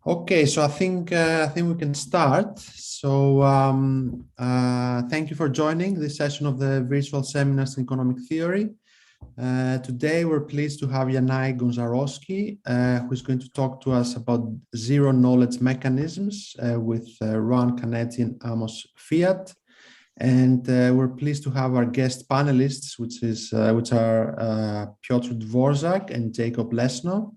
Okay, so I think we can start. So thank you for joining this session of the virtual seminars in economic theory. Today we're pleased to have Yannai Gonczarowski, who is going to talk to us about zero knowledge mechanisms with Ron Canetti and Amos Fiat. And we're pleased to have our guest panelists, which are Piotr Dworczak and Jacob Leshno.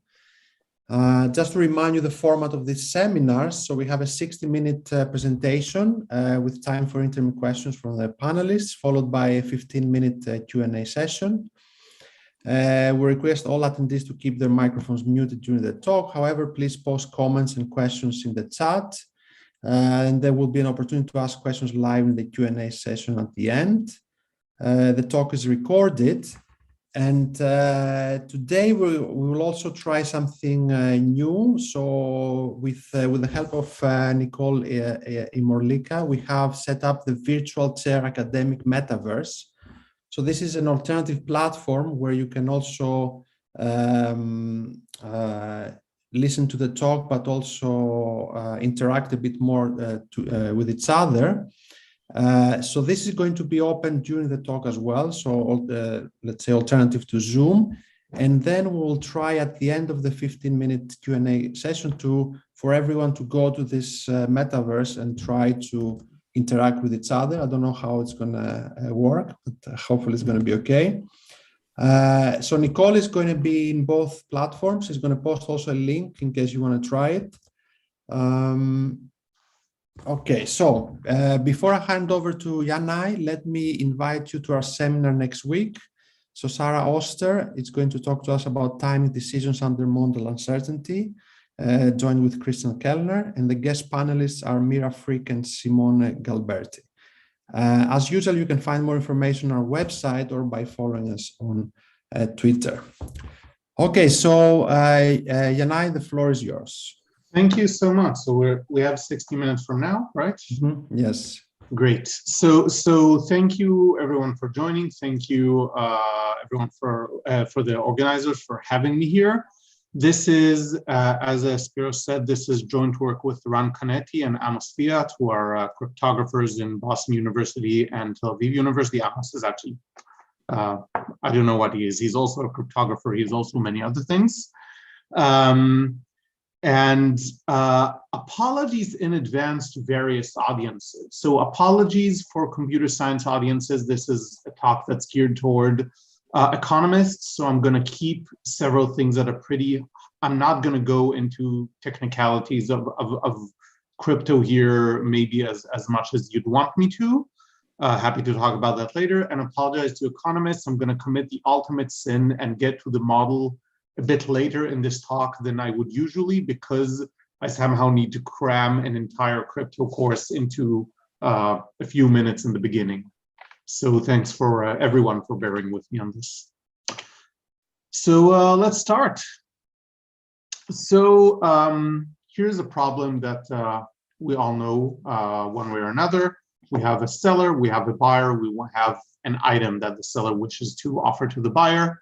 Just to remind you the format of this seminar, so we have a 60-minute presentation with time for interim questions from the panelists, followed by a 15-minute Q&A session. We request all attendees to keep their microphones muted during the talk. However, please post comments and questions in the chat, and there will be an opportunity to ask questions live in the Q&A session at the end. The talk is recorded. And today we will also try something new. So with the help of Nicole Imorlika, we have set up the virtual chair academic metaverse. So this is an alternative platform where you can also listen to the talk, but also interact a bit more with each other. So this is going to be open during the talk as well. So let's say alternative to Zoom. And then we'll try at the end of the 15-minute Q&A session for everyone to go to this metaverse and try to interact with each other. I don't know how it's going to work, but hopefully it's going to be okay. So Nicole is going to be in both platforms. She's going to post also a link in case you want to try it. Okay, so before I hand over to Yannai, let me invite you to our seminar next week. So Sarah Oster is going to talk to us about timing decisions under model uncertainty, joined with Christian Kellner, and the guest panelists are Mira Frick and Simone Galberti. As usual, you can find more information on our website or by following us on Twitter. Okay, so Yannai, the floor is yours. Thank you so much. So we have 60 minutes from now, right? Mm-hmm. Yes. Great. So thank you everyone for joining. Thank you everyone for the organizers for having me here. This is, as Spiros said, this is joint work with Ron Canetti and Amos Fiat, who are cryptographers in Boston University and Tel Aviv University. Amos is actually, I don't know what he is. He's also a cryptographer. He's also many other things. And apologies in advance to various audiences. So apologies for computer science audiences. This is a talk that's geared toward economists. So I'm going to keep several things that are I'm not going to go into technicalities of crypto here, maybe as much as you'd want me to. Happy to talk about that later. And apologize to economists. I'm going to commit the ultimate sin and get to the model a bit later in this talk than I would usually, because I somehow need to cram an entire crypto course into a few minutes in the beginning. So thanks for everyone for bearing with me on this. So let's start. So here's a problem that we all know one way or another. We have a seller, we have a buyer, we have an item that the seller wishes to offer to the buyer.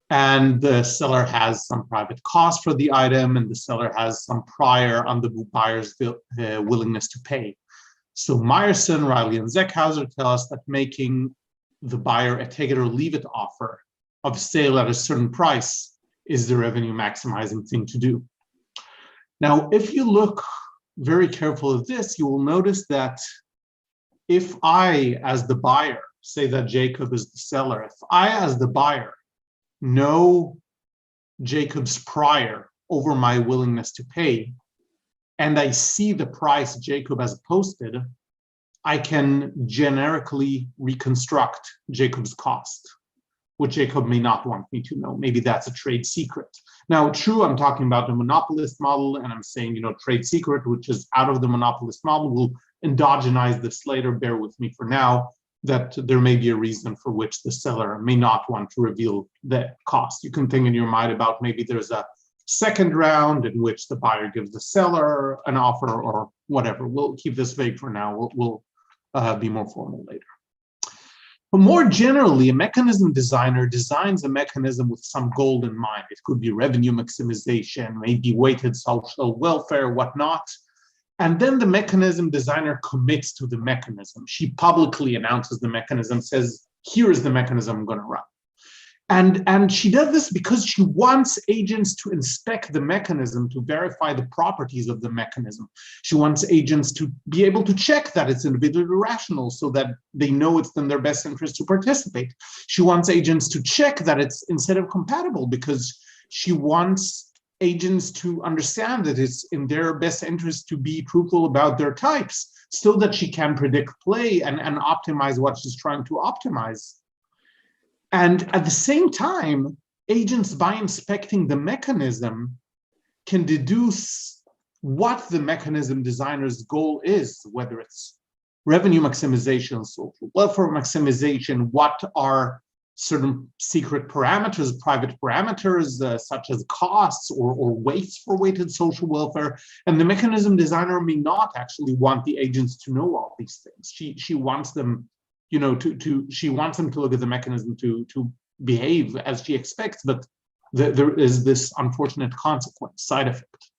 And the seller has some private cost for the item, and the seller has some prior on the buyer's willingness to pay. So Meyerson, Riley, and Zeckhauser tell us that making the buyer a take it or leave it offer of sale at a certain price is the revenue maximizing thing to do. Now, if you look very careful at this, you will notice that if I, as the buyer, say that Jacob is the seller, if I, as the buyer, know Jacob's prior over my willingness to pay, and I see the price Jacob has posted, I can generically reconstruct Jacob's cost, which Jacob may not want me to know. Maybe that's a trade secret. Now, true, I'm talking about the monopolist model, and I'm saying, trade secret, which is out of the monopolist model. We'll endogenize this later, bear with me for now, that there may be a reason for which the seller may not want to reveal the cost. You can think in your mind about maybe there's a second round in which the buyer gives the seller an offer or whatever. We'll keep this vague for now. We'll be more formal later. But more generally, a mechanism designer designs a mechanism with some goal in mind. It could be revenue maximization, maybe weighted social welfare, whatnot. And then the mechanism designer commits to the mechanism. She publicly announces the mechanism, says, here is the mechanism I'm going to run. And she does this because she wants agents to inspect the mechanism to verify the properties of the mechanism. She wants agents to be able to check that it's individually rational so that they know it's in their best interest to participate. She wants agents to check that it's incentive compatible because she wants agents to understand that it's in their best interest to be truthful about their types so that she can predict play and optimize what she's trying to optimize. And at the same time, agents, by inspecting the mechanism, can deduce what the mechanism designer's goal is, whether it's revenue maximization, social welfare maximization, what are certain secret parameters, private parameters, such as costs or weights for weighted social welfare. And the mechanism designer may not actually want the agents to know all these things. She wants them, she wants them to look at the mechanism to behave as she expects, but there is this unfortunate consequence, side effect.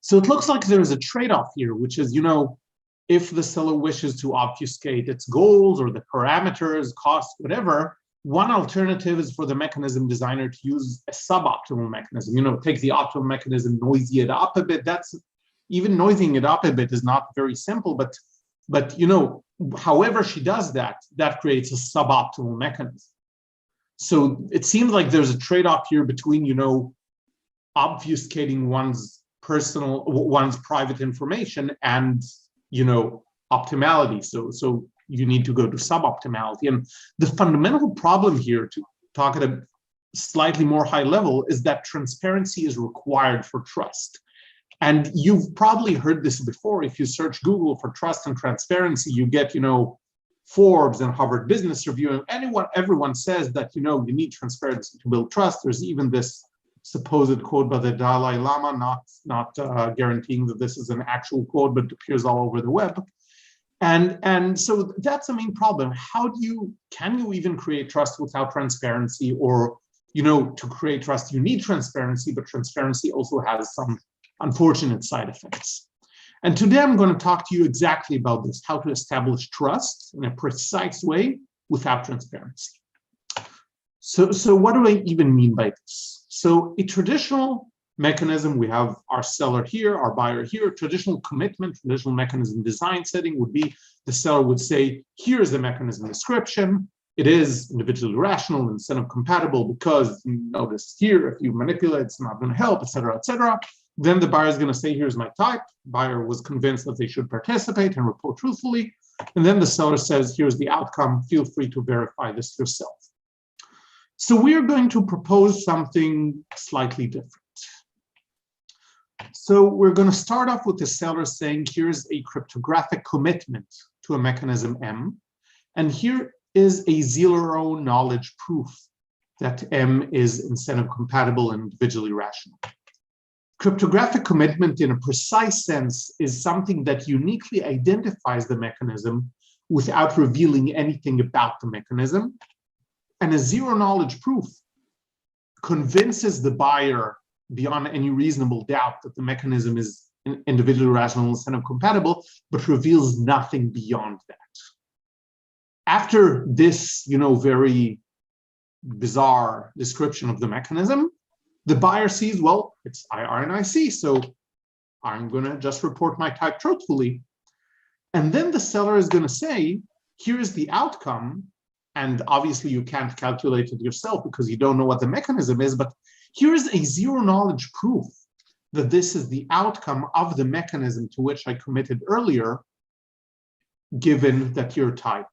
So it looks like there is a trade-off here, which is, if the seller wishes to obfuscate its goals or the parameters, costs, whatever, one alternative is for the mechanism designer to use a suboptimal mechanism. Take the optimal mechanism, noisy it up a bit. That's even noising it up a bit is not very simple, but however she does that, that creates a suboptimal mechanism. So it seems like there's a trade-off here between, obfuscating one's private information and, optimality. So you need to go to suboptimality. And the fundamental problem here, to talk at a slightly more high level, is that transparency is required for trust. And you've probably heard this before. If you search Google for trust and transparency, you get, Forbes and Harvard Business Review, and everyone says that, you need transparency to build trust. There's even this supposed quote by the Dalai Lama, not guaranteeing that this is an actual quote, but it appears all over the web. And so that's the main problem. Can you even create trust without transparency? Or, to create trust, you need transparency, but transparency also has some unfortunate side effects. And today I'm going to talk to you exactly about this, how to establish trust in a precise way without transparency. So what do I even mean by this? So a traditional mechanism, we have our seller here, our buyer here. Traditional commitment, traditional mechanism design setting would be the seller would say, here's the mechanism description. It is individually rational and incentive compatible because notice here, if you manipulate, it's not going to help, et cetera, et cetera. Then the buyer is going to say, here's my type. Buyer was convinced that they should participate and report truthfully. And then the seller says, here's the outcome. Feel free to verify this yourself. So we are going to propose something slightly different. So we're going to start off with the seller saying, here's a cryptographic commitment to a mechanism M. And here is a zero knowledge proof that M is incentive compatible and individually rational. Cryptographic commitment in a precise sense is something that uniquely identifies the mechanism without revealing anything about the mechanism. And a zero knowledge proof convinces the buyer beyond any reasonable doubt that the mechanism is individually rational and incentive compatible, but reveals nothing beyond that. After this, very bizarre description of the mechanism, the buyer sees, well, it's IR and IC, so I'm going to just report my type truthfully. And then the seller is going to say, here's the outcome. And obviously you can't calculate it yourself because you don't know what the mechanism is, but here's a zero knowledge proof that this is the outcome of the mechanism to which I committed earlier, given that your type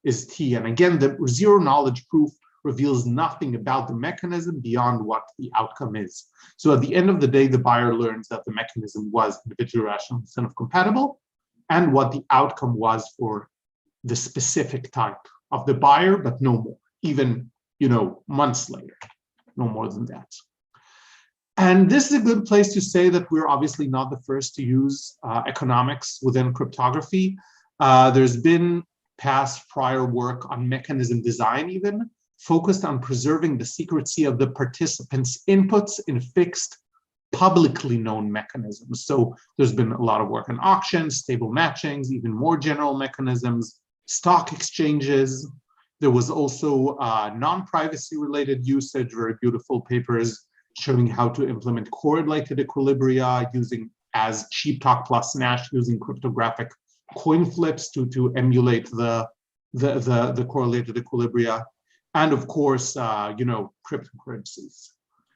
is T. And again, the zero knowledge proof reveals nothing about the mechanism beyond what the outcome is. So at the end of the day, the buyer learns that the mechanism was individually rational and incentive compatible, and what the outcome was for the specific type of the buyer, but no more, even months later, no more than that. And this is a good place to say that we're obviously not the first to use economics within cryptography. There's been past prior work on mechanism design even focused on preserving the secrecy of the participants' inputs in fixed, publicly known mechanisms. So there's been a lot of work on auctions, stable matchings, even more general mechanisms, stock exchanges. There was also non-privacy related usage, very beautiful papers showing how to implement correlated equilibria using as cheap talk plus Nash using cryptographic coin flips to emulate the correlated equilibria. And of course, cryptocurrencies.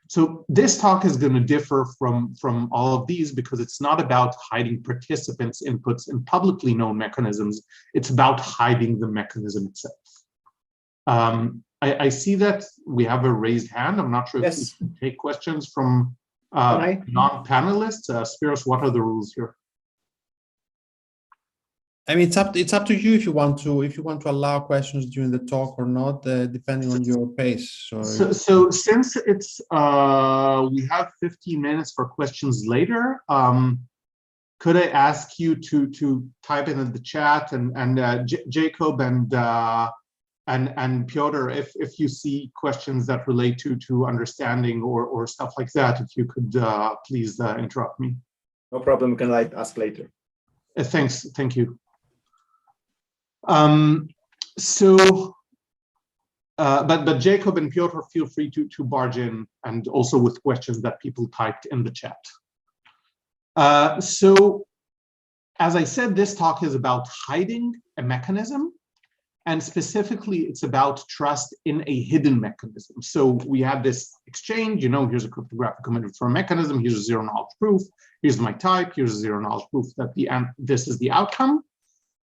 So this talk is going to differ from all of these because it's not about hiding participants' inputs in publicly known mechanisms. It's about hiding the mechanism itself. I see that we have a raised hand. I'm not sure if we can take questions from non-panelists. Spiros, what are the rules here? I mean, it's up to you if you want to allow questions during the talk or not, depending on your pace. So since it's we have 15 minutes for questions later, could I ask you to type in the chat and Jacob and Piotr, if you see questions that relate to understanding or stuff like that, if you could please interrupt me. No problem. We can ask later. Thanks. Thank you. But Jacob and Piotr, feel free to barge in, and also with questions that people typed in the chat. So, as I said, this talk is about hiding a mechanism, and specifically, it's about trust in a hidden mechanism. So we have this exchange. Here's a cryptographic commitment for a mechanism. Here's a zero knowledge proof. Here's my type. Here's a zero knowledge proof that this is the outcome.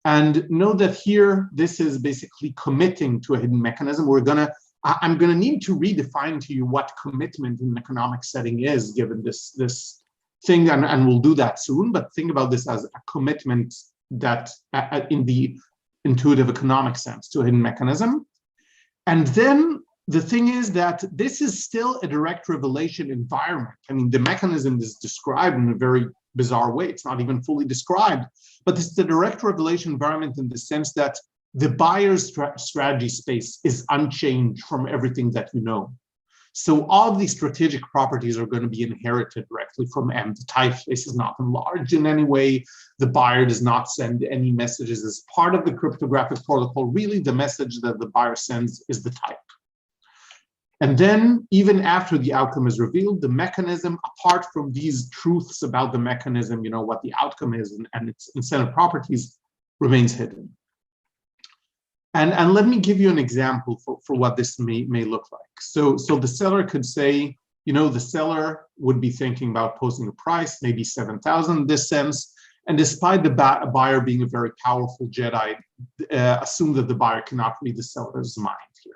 And know that here, this is basically committing to a hidden mechanism. I'm gonna need to redefine to you what commitment in an economic setting is, given this thing, and we'll do that soon. But think about this as a commitment that, in the intuitive economic sense, to a hidden mechanism. And then the thing is that this is still a direct revelation environment. I mean, the mechanism is described in a very bizarre way. It's not even fully described, but it's the direct revelation environment in the sense that the buyer's strategy space is unchanged from everything that you know. So all of these strategic properties are going to be inherited directly from M. The typeface is not enlarged in any way. The buyer does not send any messages as part of the cryptographic protocol. Really, the message that the buyer sends is the type. And then, even after the outcome is revealed, the mechanism, apart from these truths about the mechanism, what the outcome is and its incentive properties, remains hidden. And let me give you an example for what this may look like. So the seller could say, the seller would be thinking about posting a price, maybe 7,000 in this sense. And despite the buyer being a very powerful Jedi, assume that the buyer cannot read the seller's mind here.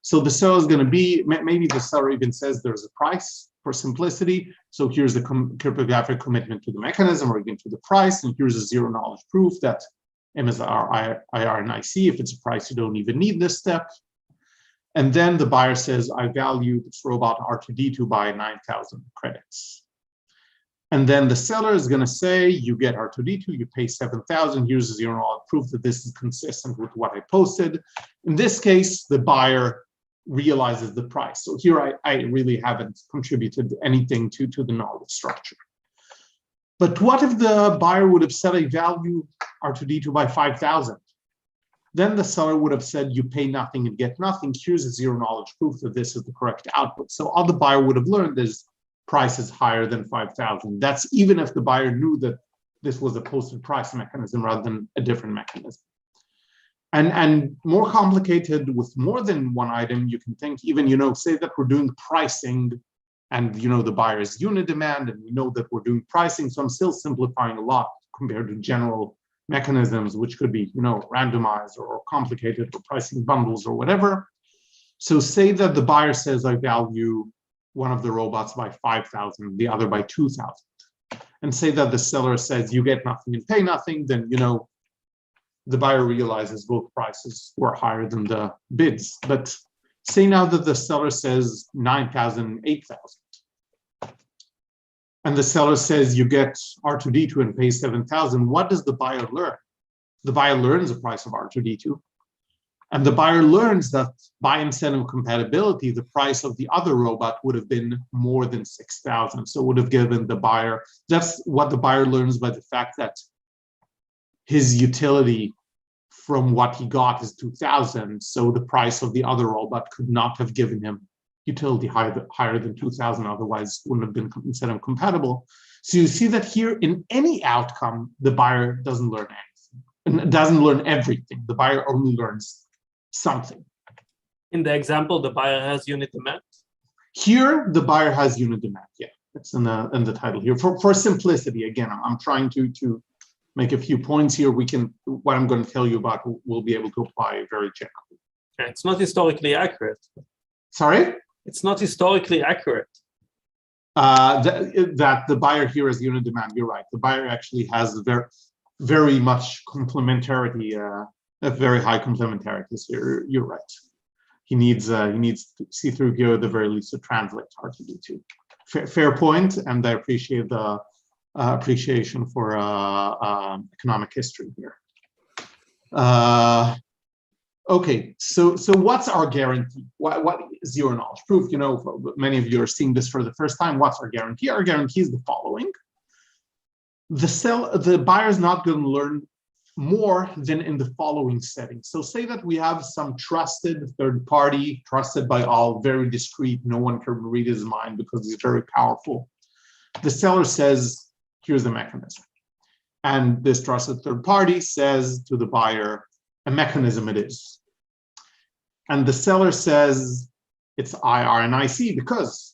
So the seller is going to be, maybe the seller even says there's a price for simplicity. So here's the cryptographic commitment to the mechanism or even to the price. And here's a zero knowledge proof that Amos IR and IC. If it's a price, you don't even need this step. And then the buyer says, I value this robot R2D2 by 9,000 credits. And then the seller is going to say, you get R2D2, you pay 7,000. Here's a zero knowledge proof that this is consistent with what I posted. In this case, the buyer realizes the price. So here I really haven't contributed anything to the knowledge structure. But what if the buyer would have said I value R2D2 by 5,000? Then the seller would have said you pay nothing and get nothing. Here's a zero knowledge proof that this is the correct output. So all the buyer would have learned is price is higher than 5,000. That's even if the buyer knew that this was a posted price mechanism rather than a different mechanism. And more complicated with more than one item, you can think even, say that we're doing pricing and, the buyer's unit demand, and we know that we're doing pricing. So I'm still simplifying a lot compared to general mechanisms, which could be, randomized or complicated or pricing bundles or whatever. So say that the buyer says, I value one of the robots by 5,000, the other by 2,000. And say that the seller says you get nothing and pay nothing, then, the buyer realizes both prices were higher than the bids. But say now that the seller says 9,000 and 8,000. And the seller says you get R2D2 and pay 7,000. What does the buyer learn? the buyer learns the price of R2D2. And the buyer learns that by incentive compatibility, the price of the other robot would have been more than 6,000. So it would have given the buyer, that's what the buyer learns by the fact that his utility from what he got is 2,000. So the price of the other robot could not have given him utility higher than 2,000, otherwise wouldn't have been incentive compatible. So you see that here in any outcome, the buyer doesn't learn anything, and doesn't learn everything. The buyer only learns something. In the example, the buyer has unit demand. Here, the buyer has unit demand. Yeah, it's in the title here. For simplicity, again, I'm trying to make a few points here. What I'm going to tell you about, we'll be able to apply very generally. It's not historically accurate. Sorry? It's not historically accurate. That the buyer here has unit demand. You're right. The buyer actually has very much complementarity. A very high complementarity. So you're right. He needs to see through here at the very least to translate R2D2. Fair point, and I appreciate the appreciation for economic history here. Okay, so what's our guarantee? What is zero knowledge proof? You know, many of you are seeing this for the first time. What's our guarantee? Our guarantee is the following: the buyer is not going to learn more than in the following setting. So say that we have some trusted third party, trusted by all, very discreet, no one can read his mind because he's very powerful. The seller says, here's the mechanism. And this trusted third party says to the buyer, a mechanism it is. And the seller says, it's IR and IC because.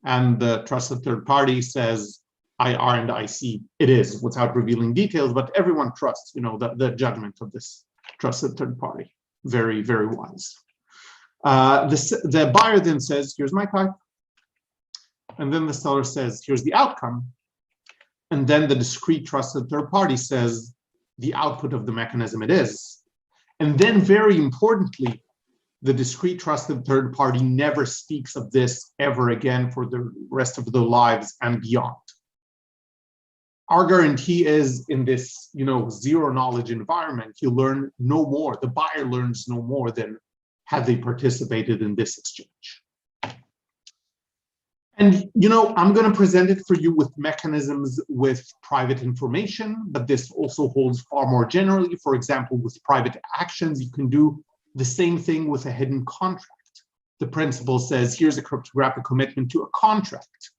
And the trusted third party says, IR and IC it is, without revealing details, but everyone trusts, you know, the judgment of this trusted third party. Very, very wise. The buyer then says, here's my type. And then the seller says, here's the outcome. And then the discrete trusted third party says, the output of the mechanism it is. And then very importantly, the discrete trusted third party never speaks of this ever again for the rest of their lives and beyond. Our guarantee is in this, you know, zero knowledge environment, you learn no more. The buyer learns no more than had they participated in this exchange. And, you know, I'm going to present it for you with mechanisms with private information, but this also holds far more generally. For example, with private actions, you can do the same thing with a hidden contract. The principle says, here's a cryptographic commitment to a contract.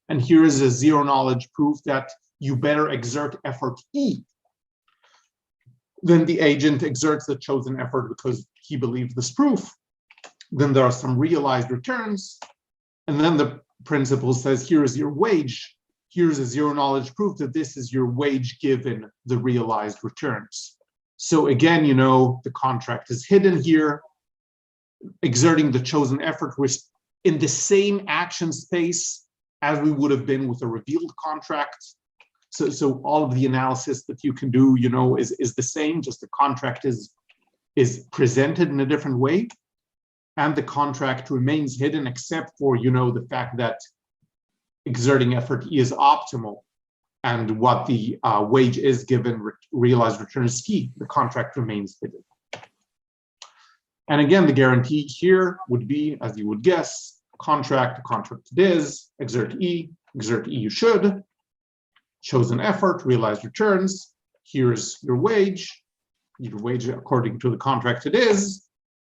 And here is a zero knowledge proof that you better exert effort E. Then the agent exerts the chosen effort because he believes this proof. Then there are some realized returns. And then the principle says, here is your wage. Here's a zero knowledge proof that this is your wage given the realized returns. So again, you know, the contract is hidden here. Exerting the chosen effort, we're in the same action space as we would have been with a revealed contract. So all of the analysis that you can do, you know, is the same, just the contract is presented in a different way. And the contract remains hidden except for, you know, the fact that exerting effort E is optimal and what the wage is given realized return is key. The contract remains hidden. And again, the guarantee here would be, as you would guess, contract it is, exert E you should. Chosen effort, realized returns, here's your wage according to the contract it is,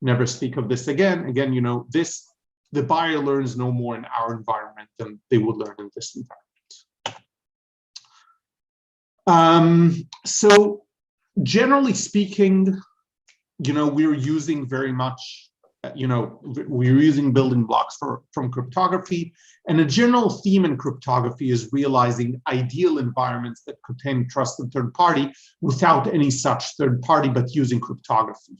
never speak of this again. Again, you know, this, the buyer learns no more in our environment than they would learn in this environment. So generally speaking, you know, we're using very much, you know, we're using building blocks from cryptography. And a general theme in cryptography is realizing ideal environments that contain trusted third party without any such third party, but using cryptography.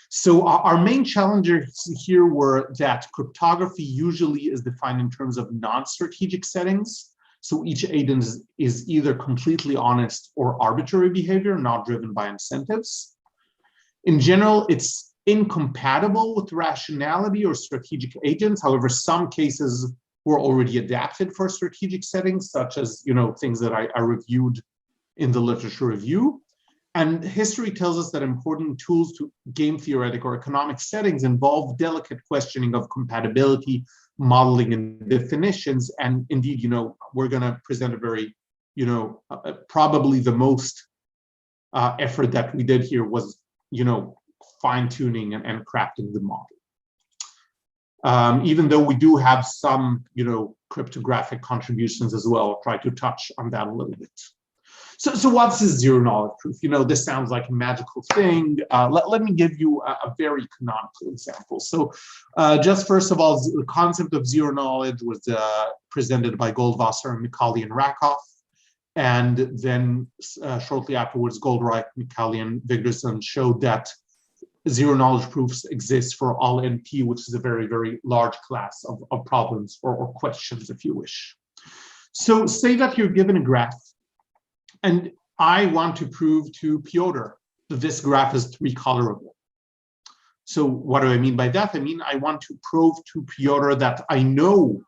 So our main challenges here were that cryptography usually is defined in terms of non-strategic settings. So each agent is either completely honest or arbitrary behavior, not driven by incentives. In general, it's incompatible with rationality or strategic agents. However, some cases were already adapted for strategic settings, such as, you know, things that I reviewed in the literature review. And history tells us that important tools to game theoretic or economic settings involve delicate questioning of compatibility, modeling, and definitions. And indeed, we're going to present a very, probably the most effort that we did here was, fine-tuning and crafting the model. Even though we do have some, cryptographic contributions as well, I'll try to touch on that a little bit. So what's this zero-knowledge proof? This sounds like a magical thing. Let me give you a very canonical example. So just first of all, the concept of zero-knowledge was presented by Goldwasser, Micali, and Rakoff. And then shortly afterwards, Goldreich, Micali, and Vigdorson showed that zero-knowledge proofs exist for all NP, which is a very, very large class of problems or questions, if you wish. So say that you're given a graph, and I want to prove to Piotr that this graph is three-colorable. So what do I mean by that? I mean, I want to prove to Piotr that I know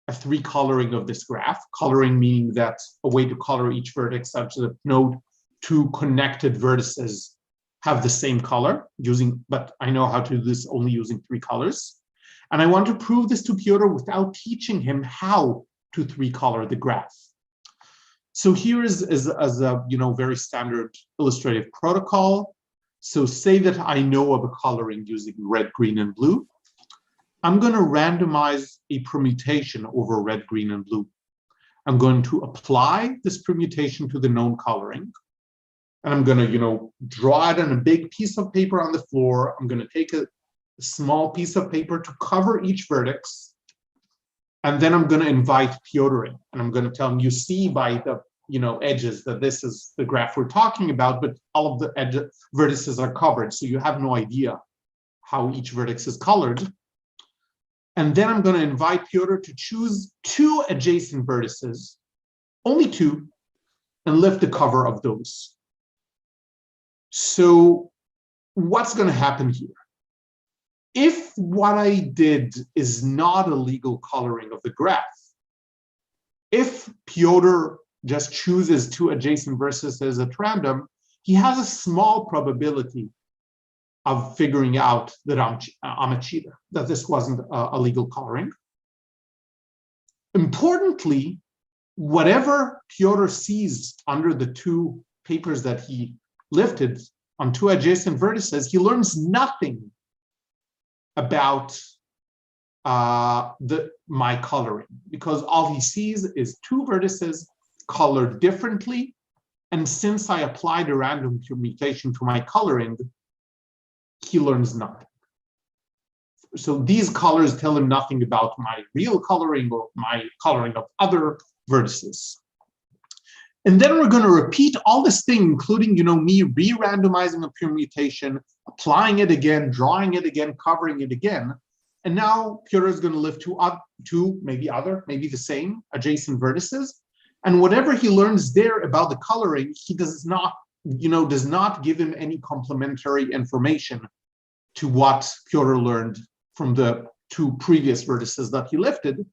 a three-coloring of this graph, coloring meaning that a way to color each vertex such that no two connected vertices have the same color, but I know how to do this only using three colors. And I want to prove this to Piotr without teaching him how to three-color the graph. So here is a very standard illustrative protocol. So say that I know of a coloring using red, green, and blue. I'm going to randomize a permutation over red, green, and blue. I'm going to apply this permutation to the known coloring. And I'm going to, draw it on a big piece of paper on the floor. I'm going to take a small piece of paper to cover each vertex. And then I'm going to invite Piotr in. And I'm going to tell him, you see by the edges that this is the graph we're talking about, but all of the vertices are covered. So you have no idea how each vertex is colored. And then I'm going to invite Piotr to choose two adjacent vertices, only two, and lift the cover of those. So what's going to happen here? If what I did is not a legal coloring of the graph, if Piotr just chooses two adjacent vertices at random, he has a small probability of figuring out that I'm a cheater, that this wasn't a legal coloring. Importantly, whatever Piotr sees under the two papers that he lifted on two adjacent vertices, he learns nothing about my coloring, because all he sees is two vertices colored differently. And since I applied a random permutation to my coloring, he learns nothing. So these colors tell him nothing about my real coloring or my coloring of other vertices. And then we're going to repeat all this thing, including, me re-randomizing a permutation, applying it again, drawing it again, covering it again. And now Piotr is going to lift two, maybe the same adjacent vertices. And whatever he learns there about the coloring, he does not give him any complementary information to what Piotr learned from the two previous vertices that he lifted.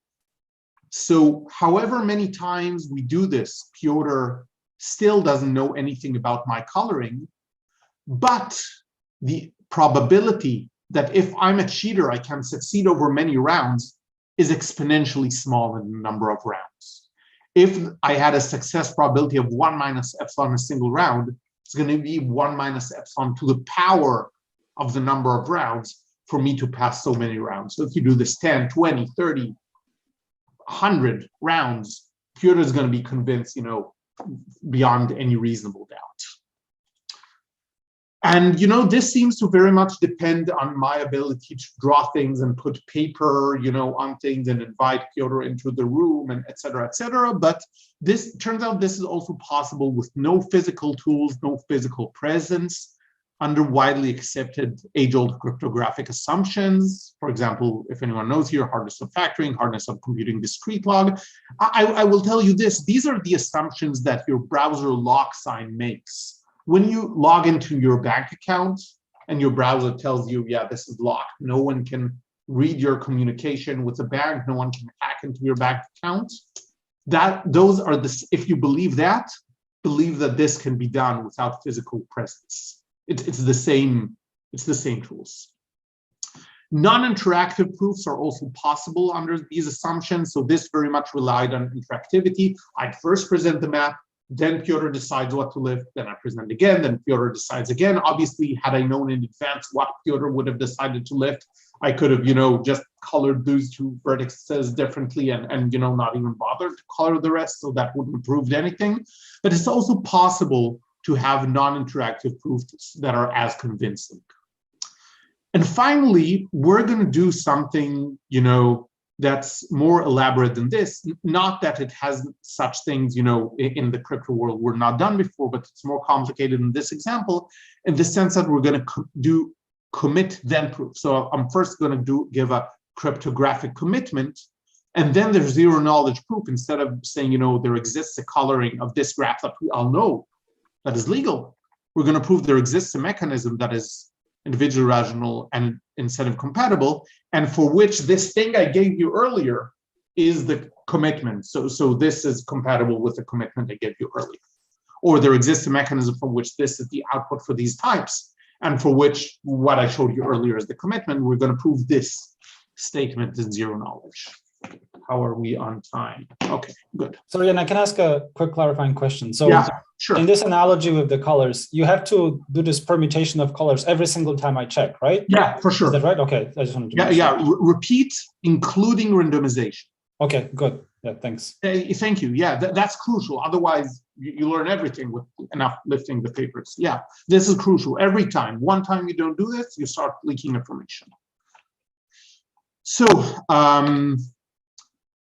So however many times we do this, Piotr still doesn't know anything about my coloring, but the probability that if I'm a cheater, I can succeed over many rounds is exponentially small in the number of rounds. If I had a success probability of 1 minus epsilon a single round, it's going to be 1 minus epsilon to the power of the number of rounds for me to pass so many rounds. So if you do this 10, 20, 30, 100 rounds, Piotr is going to be convinced, beyond any reasonable doubt. And, this seems to very much depend on my ability to draw things and put paper, on things and invite Piotr into the room and et cetera, et cetera. But this turns out this is also possible with no physical tools, no physical presence, under widely accepted age-old cryptographic assumptions. For example, if anyone knows here, hardness of factoring, hardness of computing discrete log. I will tell you this, these are the assumptions that your browser lock sign makes. When you log into your bank account and your browser tells you, yeah, this is locked, no one can read your communication with the bank, no one can hack into your bank account. Those are if you believe that, believe that this can be done without physical presence. It's the same tools. Non-interactive proofs are also possible under these assumptions. So this very much relied on interactivity. I'd first present the map, then Piotr decides what to lift, then I present again, then Piotr decides again. Obviously, had I known in advance what Piotr would have decided to lift, I could have, just colored those two vertices differently and not even bothered to color the rest, so that wouldn't have proved anything. But it's also possible to have non-interactive proofs that are as convincing. And finally, we're going to do something, that's more elaborate than this. Not that it has such things, in the crypto world were not done before, but it's more complicated in this example, in the sense that we're going to do commit then proof. So I'm first going to give a cryptographic commitment, and then there's zero knowledge proof. Instead of saying, there exists a coloring of this graph that we all know that is legal, we're going to prove there exists a mechanism that is individually rational and incentive compatible, and for which this thing I gave you earlier is the commitment. So this is compatible with the commitment I gave you earlier. Or there exists a mechanism from which this is the output for these types, and for which what I showed you earlier is the commitment. We're going to prove this statement is zero knowledge. How are we on time? Okay, good. So Yannai, can I ask a quick clarifying question? So yeah, sure. In this analogy with the colors, you have to do this permutation of colors every single time I check, right? Yeah, for sure. Is that right? Okay, I just wanted to make sure. Yeah, repeat, including randomization. Okay, good. Yeah, thanks. Thank you. Yeah, that's crucial. Otherwise, you learn everything with enough lifting the papers. Yeah, this is crucial. Every time. One time you don't do this, you start leaking information. So,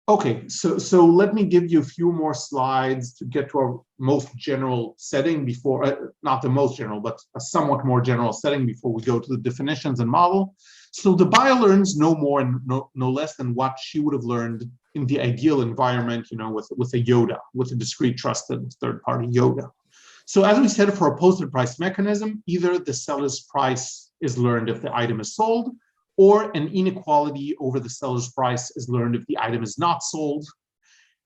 okay, so let me give you a few more slides to get to our most general setting before, not the most general, but a somewhat more general setting before we go to the definitions and model. So the buyer learns no more and no less than what she would have learned in the ideal environment, with a YODA, with a discrete trusted third-party YODA. So as we said, for a posted price mechanism, either the seller's price is learned if the item is sold, or an inequality over the seller's price is learned if the item is not sold.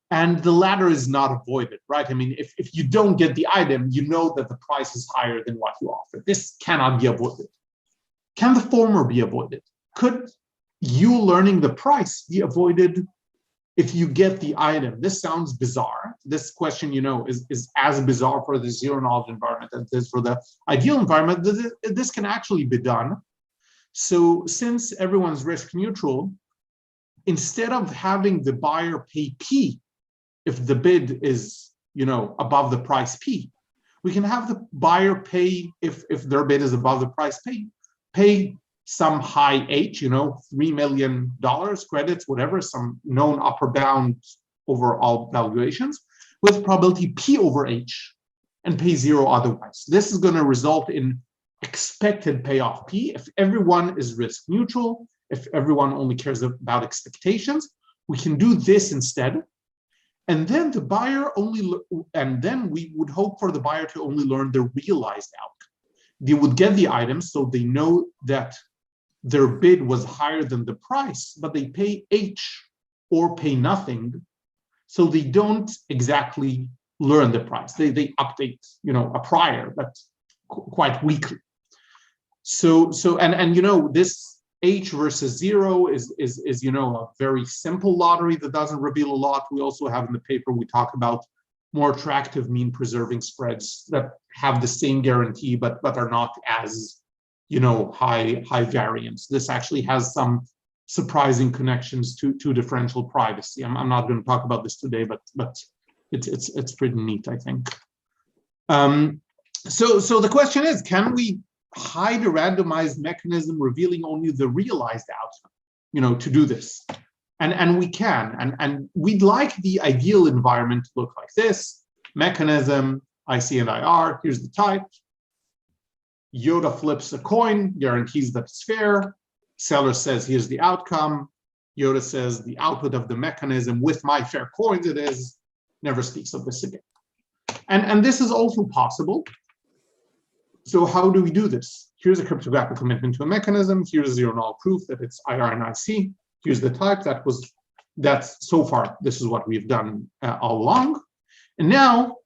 And the latter is not avoided, right? I mean, if you don't get the item, you know that the price is higher than what you offer. This cannot be avoided. Can the former be avoided? Could you learning the price be avoided if you get the item? This sounds bizarre. This question, is as bizarre for the zero knowledge environment as it is for the ideal environment. This can actually be done. So since everyone's risk neutral, instead of having the buyer pay P if the bid is, above the price P, we can have the buyer pay if their bid is above the price pay some high H, $3 million credits, whatever, some known upper bound over all valuations with probability P over H and pay zero otherwise. This is going to result in expected payoff P. If everyone is risk neutral, if everyone only cares about expectations, we can do this instead. And then we would hope for the buyer to only learn the realized outcome. They would get the item, so they know that their bid was higher than the price, but they pay H or pay nothing, so they don't exactly learn the price. They update, a prior, but quite weakly. So this H versus zero is a very simple lottery that doesn't reveal a lot. We also have in the paper, we talk about more attractive mean preserving spreads that have the same guarantee, but are not as, high variance. This actually has some surprising connections to differential privacy. I'm not going to talk about this today, but it's pretty neat, I think. So the question is, can we hide a randomized mechanism revealing only the realized outcome, to do this? And we can, and we'd like the ideal environment to look like this. Mechanism, IC and IR, here's the type. YODA flips a coin, guarantees that it's fair. Seller says, here's the outcome. YODA says, the output of the mechanism with my fair coins it is, never speaks of this again. And this is also possible. So how do we do this? Here's a cryptographic commitment to a mechanism. Here's zero null proof that it's IR and IC. Here's the type. That's so far, this is what we've done all along. And now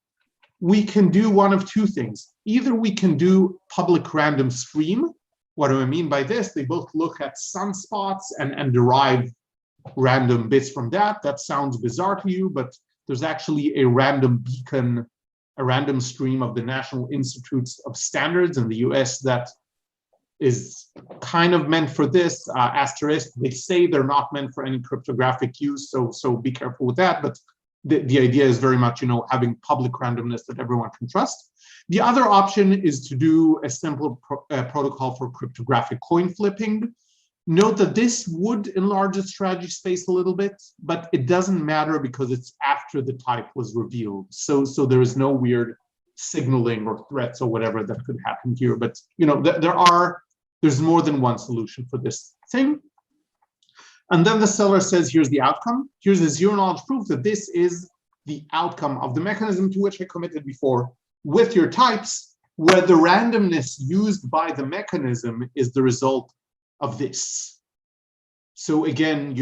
we can do one of two things. Either we can do public random stream. What do I mean by this? They both look at sunspots and derive random bits from that. That sounds bizarre to you, but there's actually a random beacon, a random stream of the National Institutes of Standards in the US that is kind of meant for this, asterisk. They say they're not meant for any cryptographic use, so be careful with that. But the idea is very much, having public randomness that everyone can trust. The other option is to do a simple protocol for cryptographic coin flipping. Note that this would enlarge the strategy space a little bit, but it doesn't matter because it's after the type was revealed. So there is no weird signaling or threats or whatever that could happen here. But there's more than one solution for this thing. And then the seller says, here's the outcome. Here's a zero knowledge proof that this is the outcome of the mechanism to which I committed before with your types, where the randomness used by the mechanism is the result of this. So again,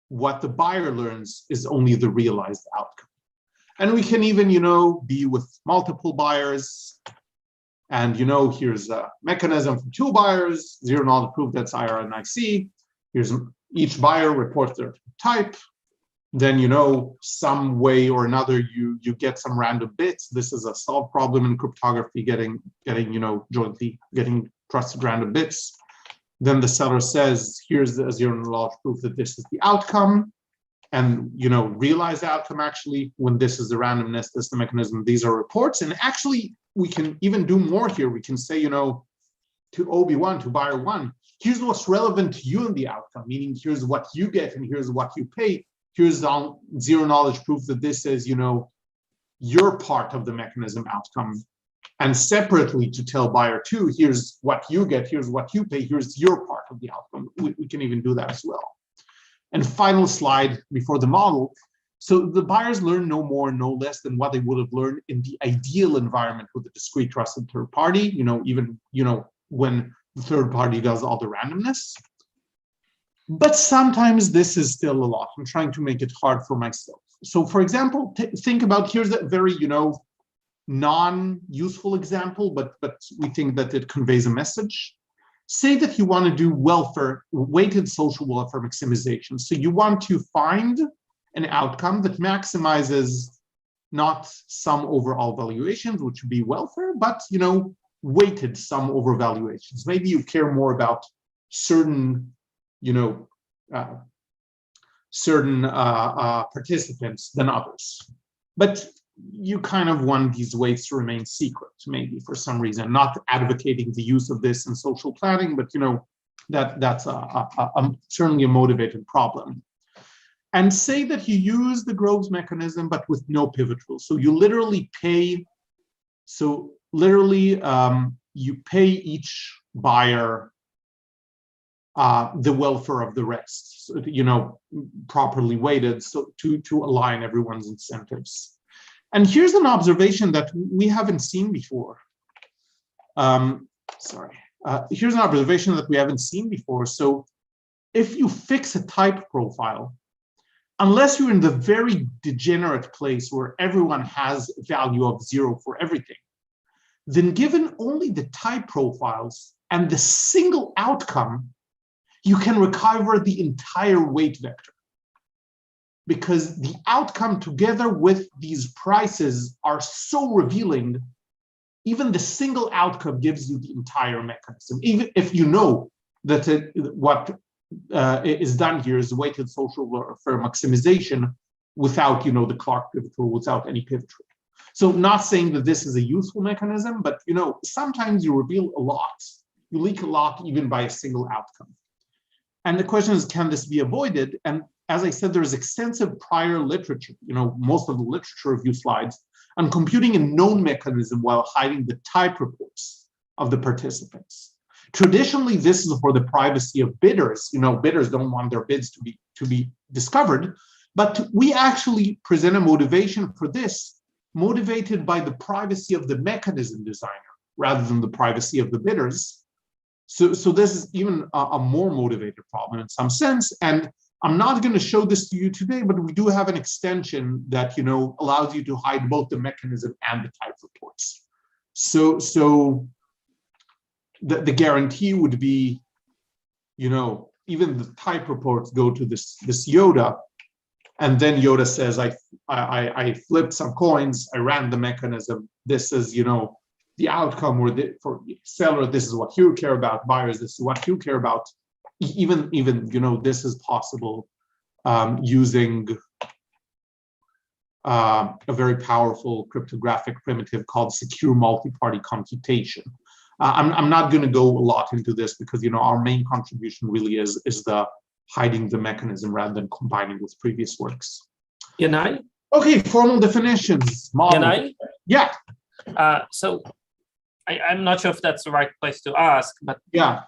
what the buyer learns is only the realized outcome. And we can even, be with multiple buyers. And, here's a mechanism for two buyers, zero knowledge proof that's IR and IC. Here's each buyer reports their type. Then, some way or another, you get some random bits. This is a solved problem in cryptography, getting jointly getting trusted random bits. Then the seller says, here's the zero knowledge proof that this is the outcome. And, realize the outcome actually, when this is the randomness, this is the mechanism, these are reports. And actually, we can even do more here. We can say, to OB1, to buyer one, here's what's relevant to you in the outcome, meaning here's what you get and here's what you pay. Here's the zero knowledge proof that this is, you're part of the mechanism outcome. And separately to tell buyer two, here's what you get, here's what you pay, here's your part of the outcome. We can even do that as well. And final slide before the model. So the buyers learn no more, no less than what they would have learned in the ideal environment with a discrete trusted third party, even, when the third party does all the randomness. But sometimes this is still a lot. I'm trying to make it hard for myself. So for example, think about, here's a very, non-useful example, but we think that it conveys a message. Say that you want to do weighted social welfare maximization. So you want to find an outcome that maximizes not sum over all valuations, which would be welfare, but, weighted sum over valuations. Maybe you care more about certain participants than others. But you kind of want these weights to remain secret, maybe for some reason, not advocating the use of this in social planning, but that's certainly a motivated problem. And say that you use the Groves mechanism, but with no pivot rule. So you literally pay, you pay each buyer the welfare of the rest, properly weighted, so to align everyone's incentives. And here's an observation that we haven't seen before. Here's an observation that we haven't seen before. So if you fix a type profile, unless you're in the very degenerate place where everyone has a value of 0 for everything, then given only the type profiles and the single outcome, you can recover the entire weight vector. Because the outcome together with these prices are so revealing, even the single outcome gives you the entire mechanism. Even if you know that what is done here is weighted social welfare maximization without, the Clark pivot rule, without any pivot rule. So not saying that this is a useful mechanism, but, sometimes you reveal a lot. You leak a lot even by a single outcome. And the question is, can this be avoided? And as I said, there's extensive prior literature, most of the literature review slides, on computing a known mechanism while hiding the type reports of the participants. Traditionally, this is for the privacy of bidders. Bidders don't want their bids to be discovered, but we actually present a motivation for this, motivated by the privacy of the mechanism designer rather than the privacy of the bidders. So this is even a more motivated problem in some sense. And I'm not going to show this to you today, but we do have an extension that, allows you to hide both the mechanism and the type reports. So the guarantee would be, even the type reports go to this Yoda, and then Yoda says, I flipped some coins, I ran the mechanism. This is, the outcome, or for seller, this is what you care about. Buyers, this is what you care about. Even this is possible using a very powerful cryptographic primitive called secure multi-party computation. I'm not going to go a lot into this because our main contribution really is the hiding the mechanism rather than combining with previous works. Yannai? Okay, formal definitions. Model. Yannai? Yeah. So I'm not sure if that's the right place to ask, but yeah.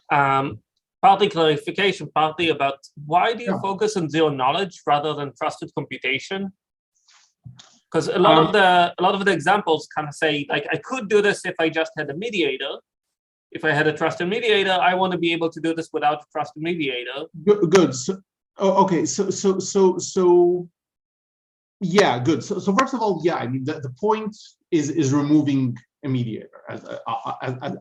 Partly clarification, partly about why do you focus on zero knowledge rather than trusted computation? Because a lot of the examples kind of say, like, I could do this if I just had a mediator. If I had a trusted mediator, I want to be able to do this without a trusted mediator. Good. So, okay. So yeah, good. So first of all, I mean, the point is removing a mediator,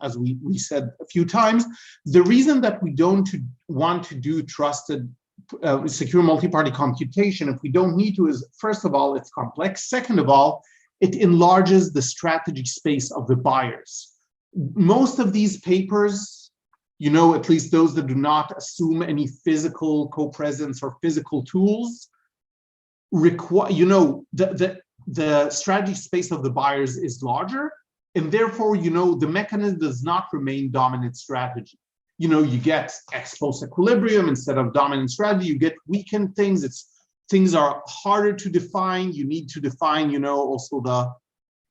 as we said a few times. The reason that we don't want to do trusted secure multi-party computation, if we don't need to, is first of all, it's complex. Second of all, it enlarges the strategy space of the buyers. Most of these papers, at least those that do not assume any physical co-presence or physical tools, require, the strategy space of the buyers is larger, and therefore, the mechanism does not remain dominant strategy. You get ex post equilibrium instead of dominant strategy. You get weakened things. Things are harder to define. You need to define, also the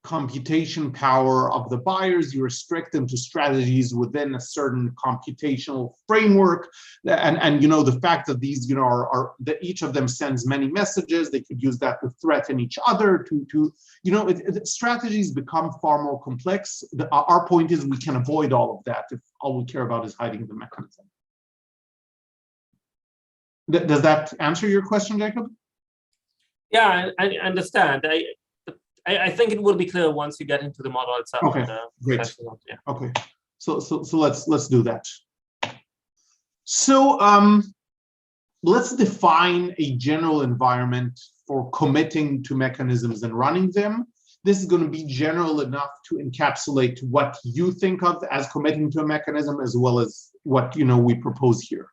computation power of the buyers. You restrict them to strategies within a certain computational framework, and the fact that these are that each of them sends many messages. They could use that to threaten each other. Strategies become far more complex. Our point is we can avoid all of that if all we care about is hiding the mechanism. Does that answer your question, Jacob? Yeah, I understand. I think it will be clear once you get into the model itself. Okay, great. Yeah. Okay, so let's do that. So let's define a general environment for committing to mechanisms and running them. This is going to be general enough to encapsulate what you think of as committing to a mechanism, as well as what we propose here.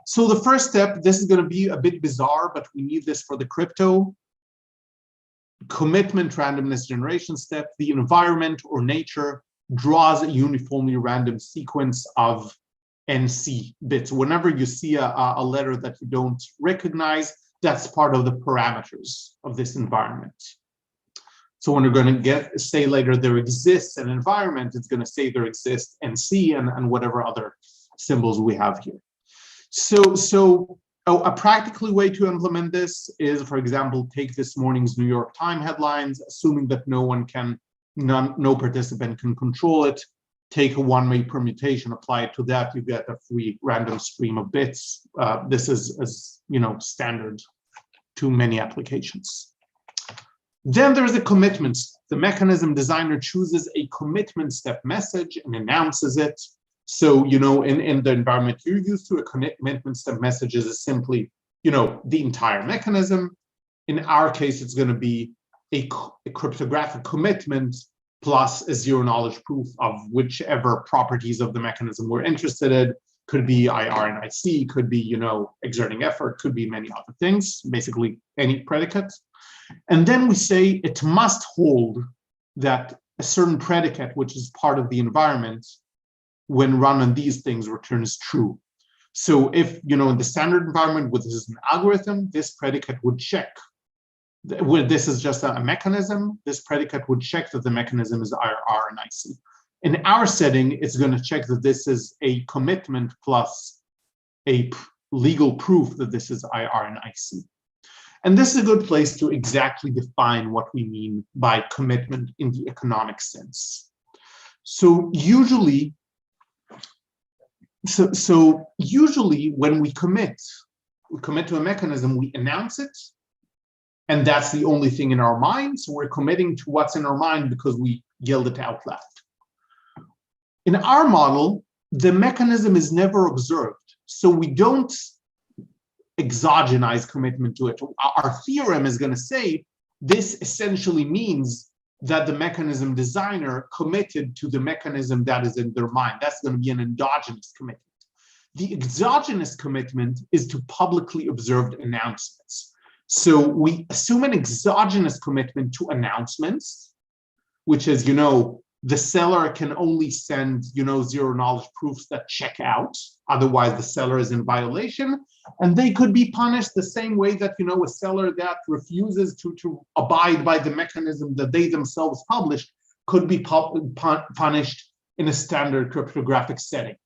So the first step, this is going to be a bit bizarre, but we need this for the crypto. Commitment randomness generation step. The environment or nature draws a uniformly random sequence of NC bits. Whenever you see a letter that you don't recognize, that's part of the parameters of this environment. So when you're going to say later there exists an environment, it's going to say there exists NC and whatever other symbols we have here. So a practical way to implement this is, for example, take this morning's New York Times headlines, assuming that no participant can control it, take a one-way permutation, apply it to that, you get a free random stream of bits. This is, as standard to many applications. Then there's a commitment step. The mechanism designer chooses a commitment step message and announces it. So, in the environment you're used to, a commitment step message is simply, the entire mechanism. In our case, it's going to be a cryptographic commitment plus a zero knowledge proof of whichever properties of the mechanism we're interested in. Could be IR and IC, could be, exerting effort, could be many other things, basically any predicate. And then we say it must hold that a certain predicate, which is part of the environment, when run on these things, returns true. So if, in the standard environment, which is an algorithm, this predicate would check. This is just a mechanism. This predicate would check that the mechanism is IR and IC. In our setting, it's going to check that this is a commitment plus a legal proof that this is IR and IC. And this is a good place to exactly define what we mean by commitment in the economic sense. So usually when we commit, we commit to a mechanism, we announce it, and that's the only thing in our mind. So we're committing to what's in our mind because we yelled it out loud. In our model, the mechanism is never observed. So we don't exogenize commitment to it. Our theorem is going to say this essentially means that the mechanism designer committed to the mechanism that is in their mind. That's going to be an endogenous commitment. The exogenous commitment is to publicly observed announcements. So we assume an exogenous commitment to announcements, which is, the seller can only send, zero knowledge proofs that check out. Otherwise, the seller is in violation. And they could be punished the same way that, a seller that refuses to abide by the mechanism that they themselves published could be punished in a standard cryptographic setting.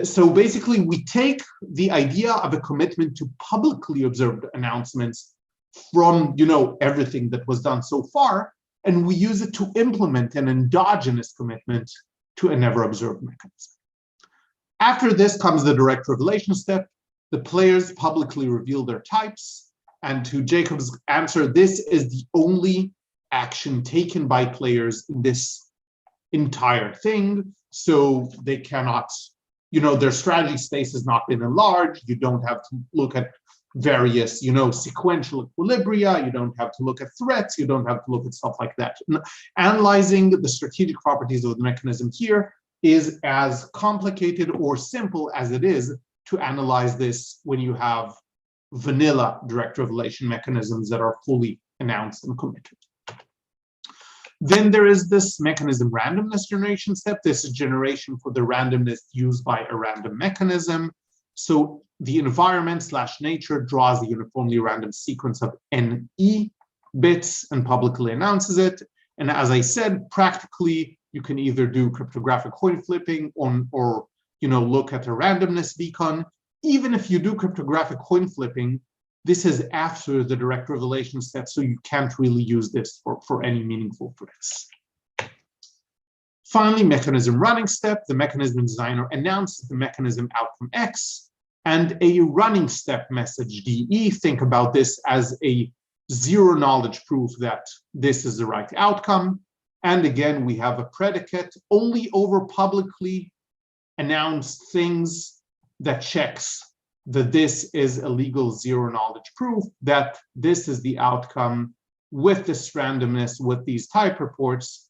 So basically, we take the idea of a commitment to publicly observed announcements from, everything that was done so far, and we use it to implement an endogenous commitment to a never observed mechanism. After this comes the direct revelation step. The players publicly reveal their types. And to Jacob's answer, this is the only action taken by players in this entire thing. So they cannot, their strategy space has not been enlarged. You don't have to look at various, sequential equilibria. You don't have to look at threats. You don't have to look at stuff like that. Analyzing the strategic properties of the mechanism here is as complicated or simple as it is to analyze this when you have vanilla direct revelation mechanisms that are fully announced and committed. Then there is this mechanism randomness generation step. This is generation for the randomness used by a random mechanism. So the environment/nature draws a uniformly random sequence of NE bits and publicly announces it. And as I said, practically, you can either do cryptographic coin flipping or look at a randomness beacon. Even if you do cryptographic coin flipping, this is after the direct revelation step, so you can't really use this for any meaningful threats. Finally, mechanism running step. The mechanism designer announces the mechanism outcome X and a running step message DE. Think about this as a zero knowledge proof that this is the right outcome. And again, we have a predicate only over publicly announced things that checks that this is a legal zero knowledge proof, that this is the outcome with this randomness, with these type reports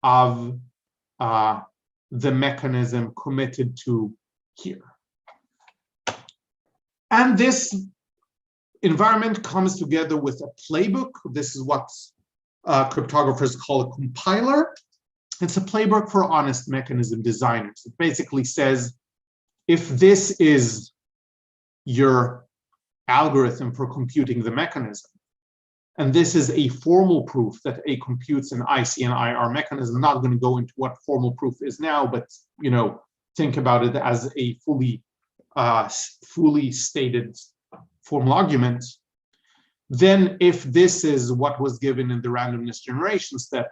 of the mechanism committed to here. And this environment comes together with a playbook. This is what cryptographers call a compiler. It's a playbook for honest mechanism designers. It basically says, if this is your algorithm for computing the mechanism, and this is a formal proof that A computes an IC and IR mechanism. I'm not going to go into what formal proof is now, but think about it as a fully stated formal argument. Then if this is what was given in the randomness generation step,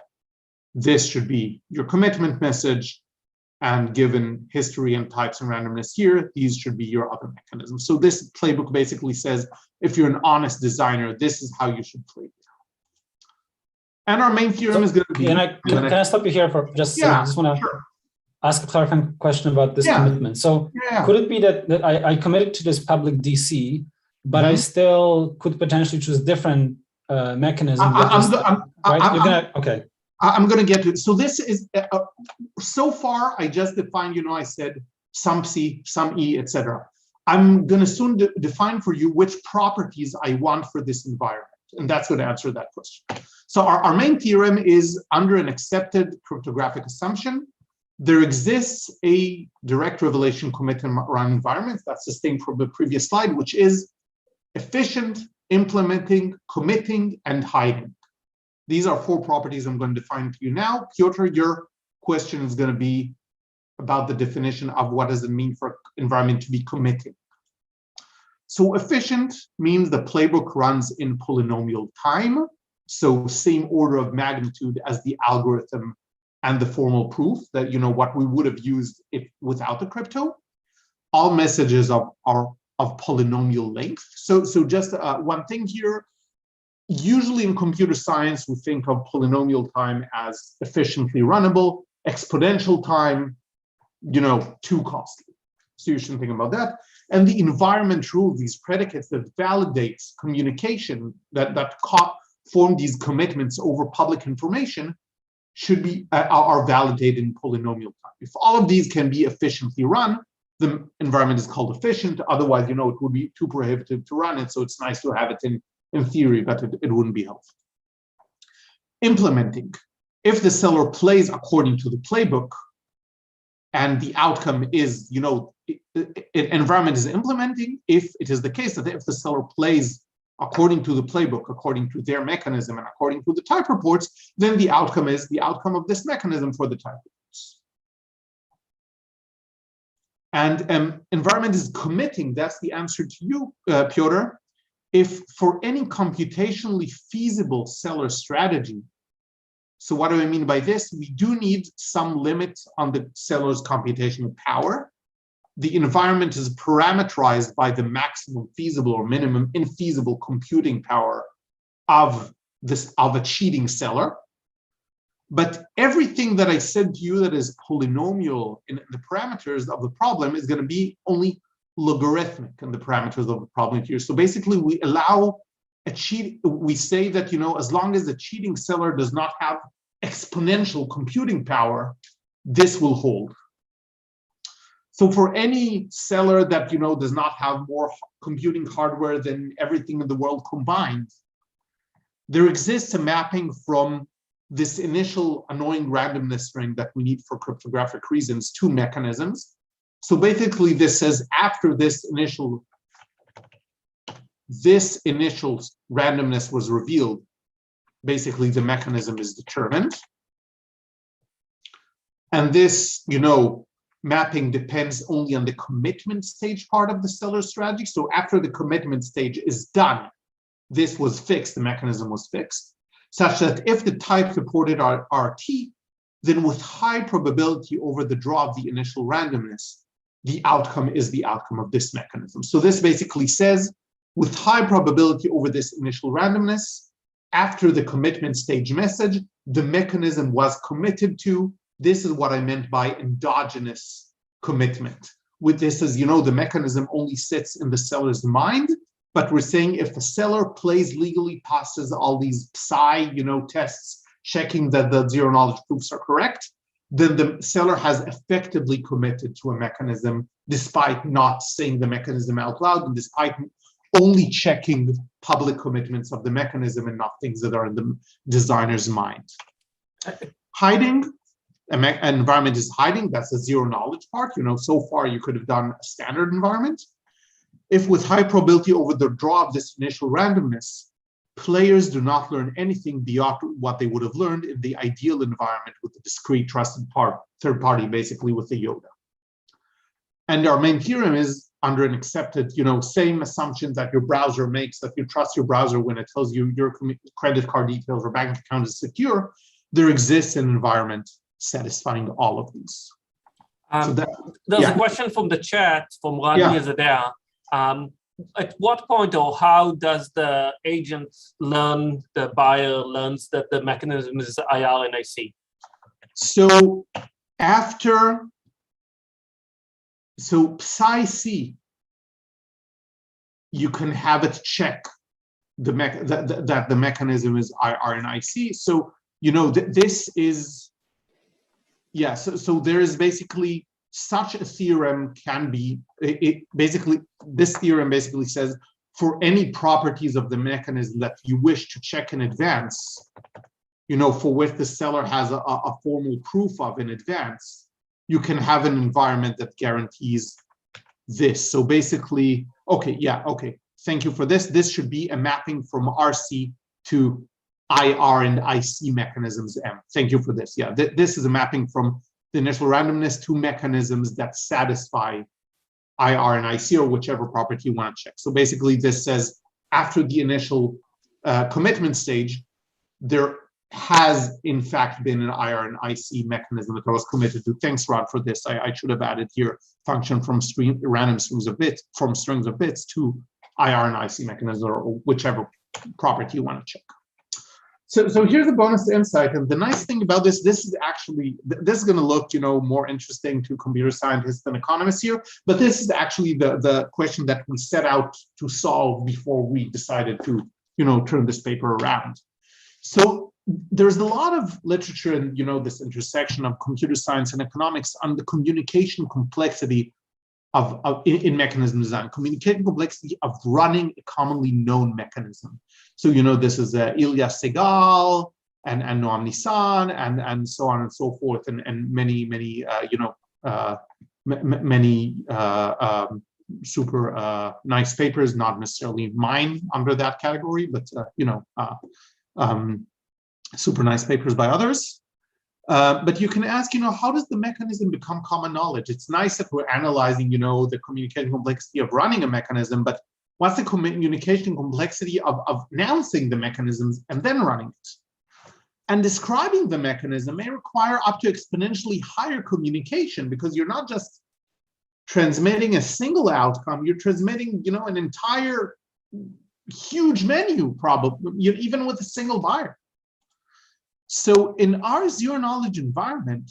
this should be your commitment message. And given history and types and randomness here, these should be your other mechanisms. So this playbook basically says, if you're an honest designer, this is how you should play. And our main theorem is going to be... Can I stop you here for just a second? I just want to ask a clarifying question about this commitment. So could it be that I committed to this public DC, but I still could potentially choose different mechanism? Okay. I'm going to get to it. So this is, so far, I just defined, I said some C, some E, etc. I'm going to soon define for you which properties I want for this environment. And that's going to answer that question. So our main theorem is under an accepted cryptographic assumption. There exists a direct revelation commit and run environment that's distinct from the previous slide, which is efficient, implementing, committing, and hiding. These are 4 properties I'm going to define to you now. Piotr, your question is going to be about the definition of what does it mean for environment to be committing. So efficient means the playbook runs in polynomial time. So same order of magnitude as the algorithm and the formal proof that, what we would have used if without the crypto. All messages are polynomial length. So just one thing here. Usually in computer science, we think of polynomial time as efficiently runnable, exponential time, too costly. So you shouldn't think about that. And the environment rule, these predicates that validates communication, that form these commitments over public information, should be are validated in polynomial time. If all of these can be efficiently run, the environment is called efficient. Otherwise, it would be too prohibitive to run it. So it's nice to have it in theory, but it wouldn't be helpful. Implementing. If the seller plays according to the playbook, and the outcome is, environment is implementing, if it is the case that if the seller plays according to the playbook, according to their mechanism, and according to the type reports, then the outcome is the outcome of this mechanism for the type reports. And environment is committing, that's the answer to you, Piotr. If for any computationally feasible seller strategy, so what do I mean by this? We do need some limit on the seller's computational power. The environment is parameterized by the maximum feasible or minimum infeasible computing power of a cheating seller. But everything that I said to you that is polynomial in the parameters of the problem is going to be only logarithmic in the parameters of the problem here. So basically, we allow we say that, as long as the cheating seller does not have exponential computing power, this will hold. So for any seller that, does not have more computing hardware than everything in the world combined, there exists a mapping from this initial annoying randomness ring that we need for cryptographic reasons to mechanisms. So basically this says after this initial randomness was revealed, basically the mechanism is determined. And this, mapping depends only on the commitment stage part of the seller strategy. So after the commitment stage is done, this was fixed, the mechanism was fixed, such that if the types reported are RT, then with high probability over the draw of the initial randomness, the outcome is the outcome of this mechanism. So this basically says, with high probability over this initial randomness, after the commitment stage message, the mechanism was committed to. This is what I meant by endogenous commitment. With this is, the mechanism only sits in the seller's mind, but we're saying if the seller plays legally, passes all these psi, tests, checking that the zero knowledge proofs are correct, then the seller has effectively committed to a mechanism, despite not saying the mechanism out loud, and despite only checking public commitments of the mechanism and not things that are in the designer's mind. Hiding, an environment is hiding, that's the zero knowledge part. So far you could have done a standard environment. If with high probability over the draw of this initial randomness, players do not learn anything beyond what they would have learned in the ideal environment with the discrete trusted third party, basically with the Yoda. And our main theorem is under an accepted, same assumption that your browser makes, that you trust your browser when it tells you your credit card details or bank account is secure. There exists an environment satisfying all of these. There's a question from the chat from Rodney Zadea. At what point or how does the agent learn, the buyer learns that the mechanism is IR and IC? So Psi-C, you can have it check that the mechanism is IR and IC. So, this is, so there is basically such a theorem can be, this theorem basically says for any properties of the mechanism that you wish to check in advance, for which the seller has a formal proof of in advance, you can have an environment that guarantees this. So basically, thank you for this. This should be a mapping from RC to IR and IC mechanisms M. Thank you for this. This is a mapping from the initial randomness to mechanisms that satisfy IR and IC or whichever property you want to check. So basically this says after the initial commitment stage, has in fact been an IR and IC mechanism that I was committed to. Thanks, Rod, for this. I should have added here function from random strings of bits to IR and IC mechanism, or whichever property you want to check. So here's a bonus insight, and the nice thing about this is actually, this is going to look, more interesting to computer scientists than economists here, but this is actually the question that we set out to solve before we decided to, turn this paper around. So there's a lot of literature in, this intersection of computer science and economics on the communication complexity in mechanism design, communication complexity of running a commonly known mechanism. So, this is Ilya Segal and Noam Nissan and so on and so forth, and many, super nice papers, not necessarily mine under that category, but, super nice papers by others. But you can ask, how does the mechanism become common knowledge? It's nice that we're analyzing, the communication complexity of running a mechanism, but what's the communication complexity of announcing the mechanisms and then running it? And describing the mechanism may require up to exponentially higher communication, because you're not just transmitting a single outcome, you're transmitting, an entire huge menu, probably, even with a single buyer. So in our zero knowledge environment,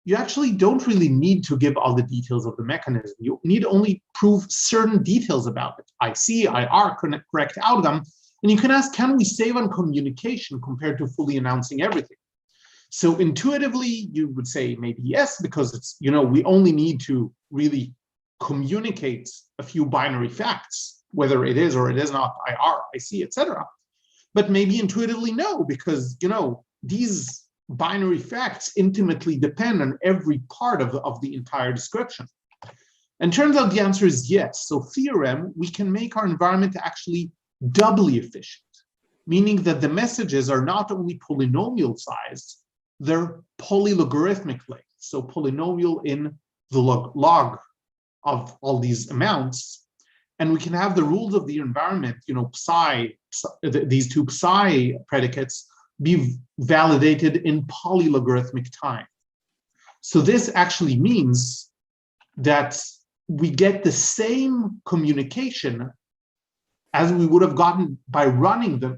you actually don't really need to give all the details of the mechanism. You need only prove certain details about it. IC, IR, correct outcome. And you can ask, can we save on communication compared to fully announcing everything? So intuitively, you would say maybe yes, because it's, we only need to really communicate a few binary facts, whether it is or it is not IR, IC, etc. But maybe intuitively no, because, these binary facts intimately depend on every part of the entire description. And turns out the answer is yes. So Theorem, we can make our environment actually doubly efficient, meaning that the messages are not only polynomial sized, they're polylogarithmic length. So polynomial in the log of all these amounts. And we can have the rules of the environment, these two psi predicates, be validated in polylogarithmic time. So this actually means that we get the same communication as we would have gotten by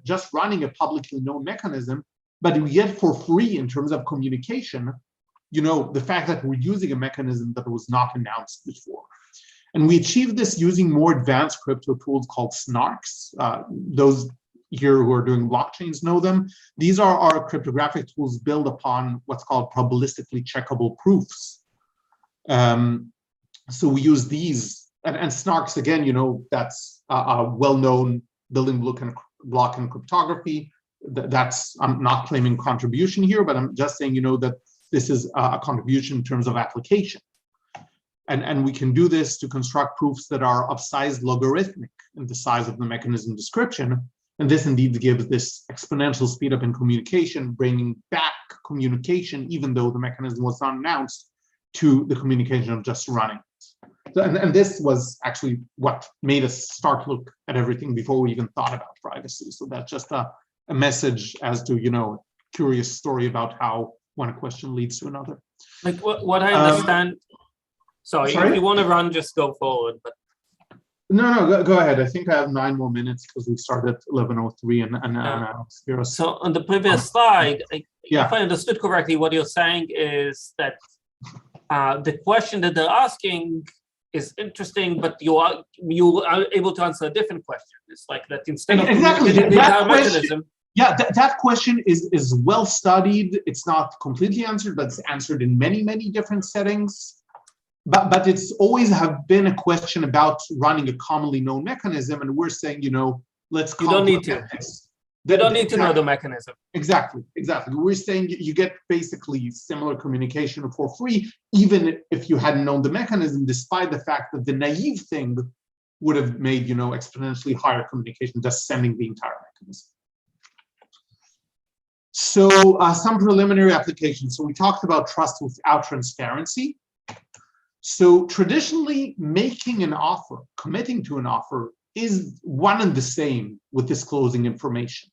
just running a publicly known mechanism, but we get for free in terms of communication, the fact that we're using a mechanism that was not announced before. And we achieve this using more advanced crypto tools called snarks. Those here who are doing blockchains know them. These are our cryptographic tools built upon what's called probabilistically checkable proofs. So we use these, and snarks, again, that's a well-known building block in cryptography. I'm not claiming contribution here, but I'm just saying, that this is a contribution in terms of application. And we can do this to construct proofs that are of size logarithmic in the size of the mechanism description. And this indeed gives this exponential speed up in communication, bringing back communication, even though the mechanism was not announced, to the communication of just running it. So, and this was actually what made us start look at everything before we even thought about privacy. So that's just a message as to, curious story about how one question leads to another. Like what I understand. Sorry, if you want to run, just go forward. But No, go ahead. I think I have 9 more minutes because we started at 11:03 and so on the previous slide, if I understood correctly, what you're saying is that the question that they're asking is interesting, but you are able to answer a different question. It's like that instead of exactly the entire mechanism. Yeah, that question is well studied. It's not completely answered, but it's answered in many different settings. But it's always have been a question about running a commonly known mechanism, and we're saying, let's. You don't need to. You don't need to know the mechanism. Exactly. We're saying you get basically similar communication for free, even if you hadn't known the mechanism, despite the fact that the naive thing would have made, exponentially higher communication just sending the entire mechanism. So some preliminary applications. So we talked about trust without transparency. So traditionally, making an offer, committing to an offer, is one and the same with disclosing information.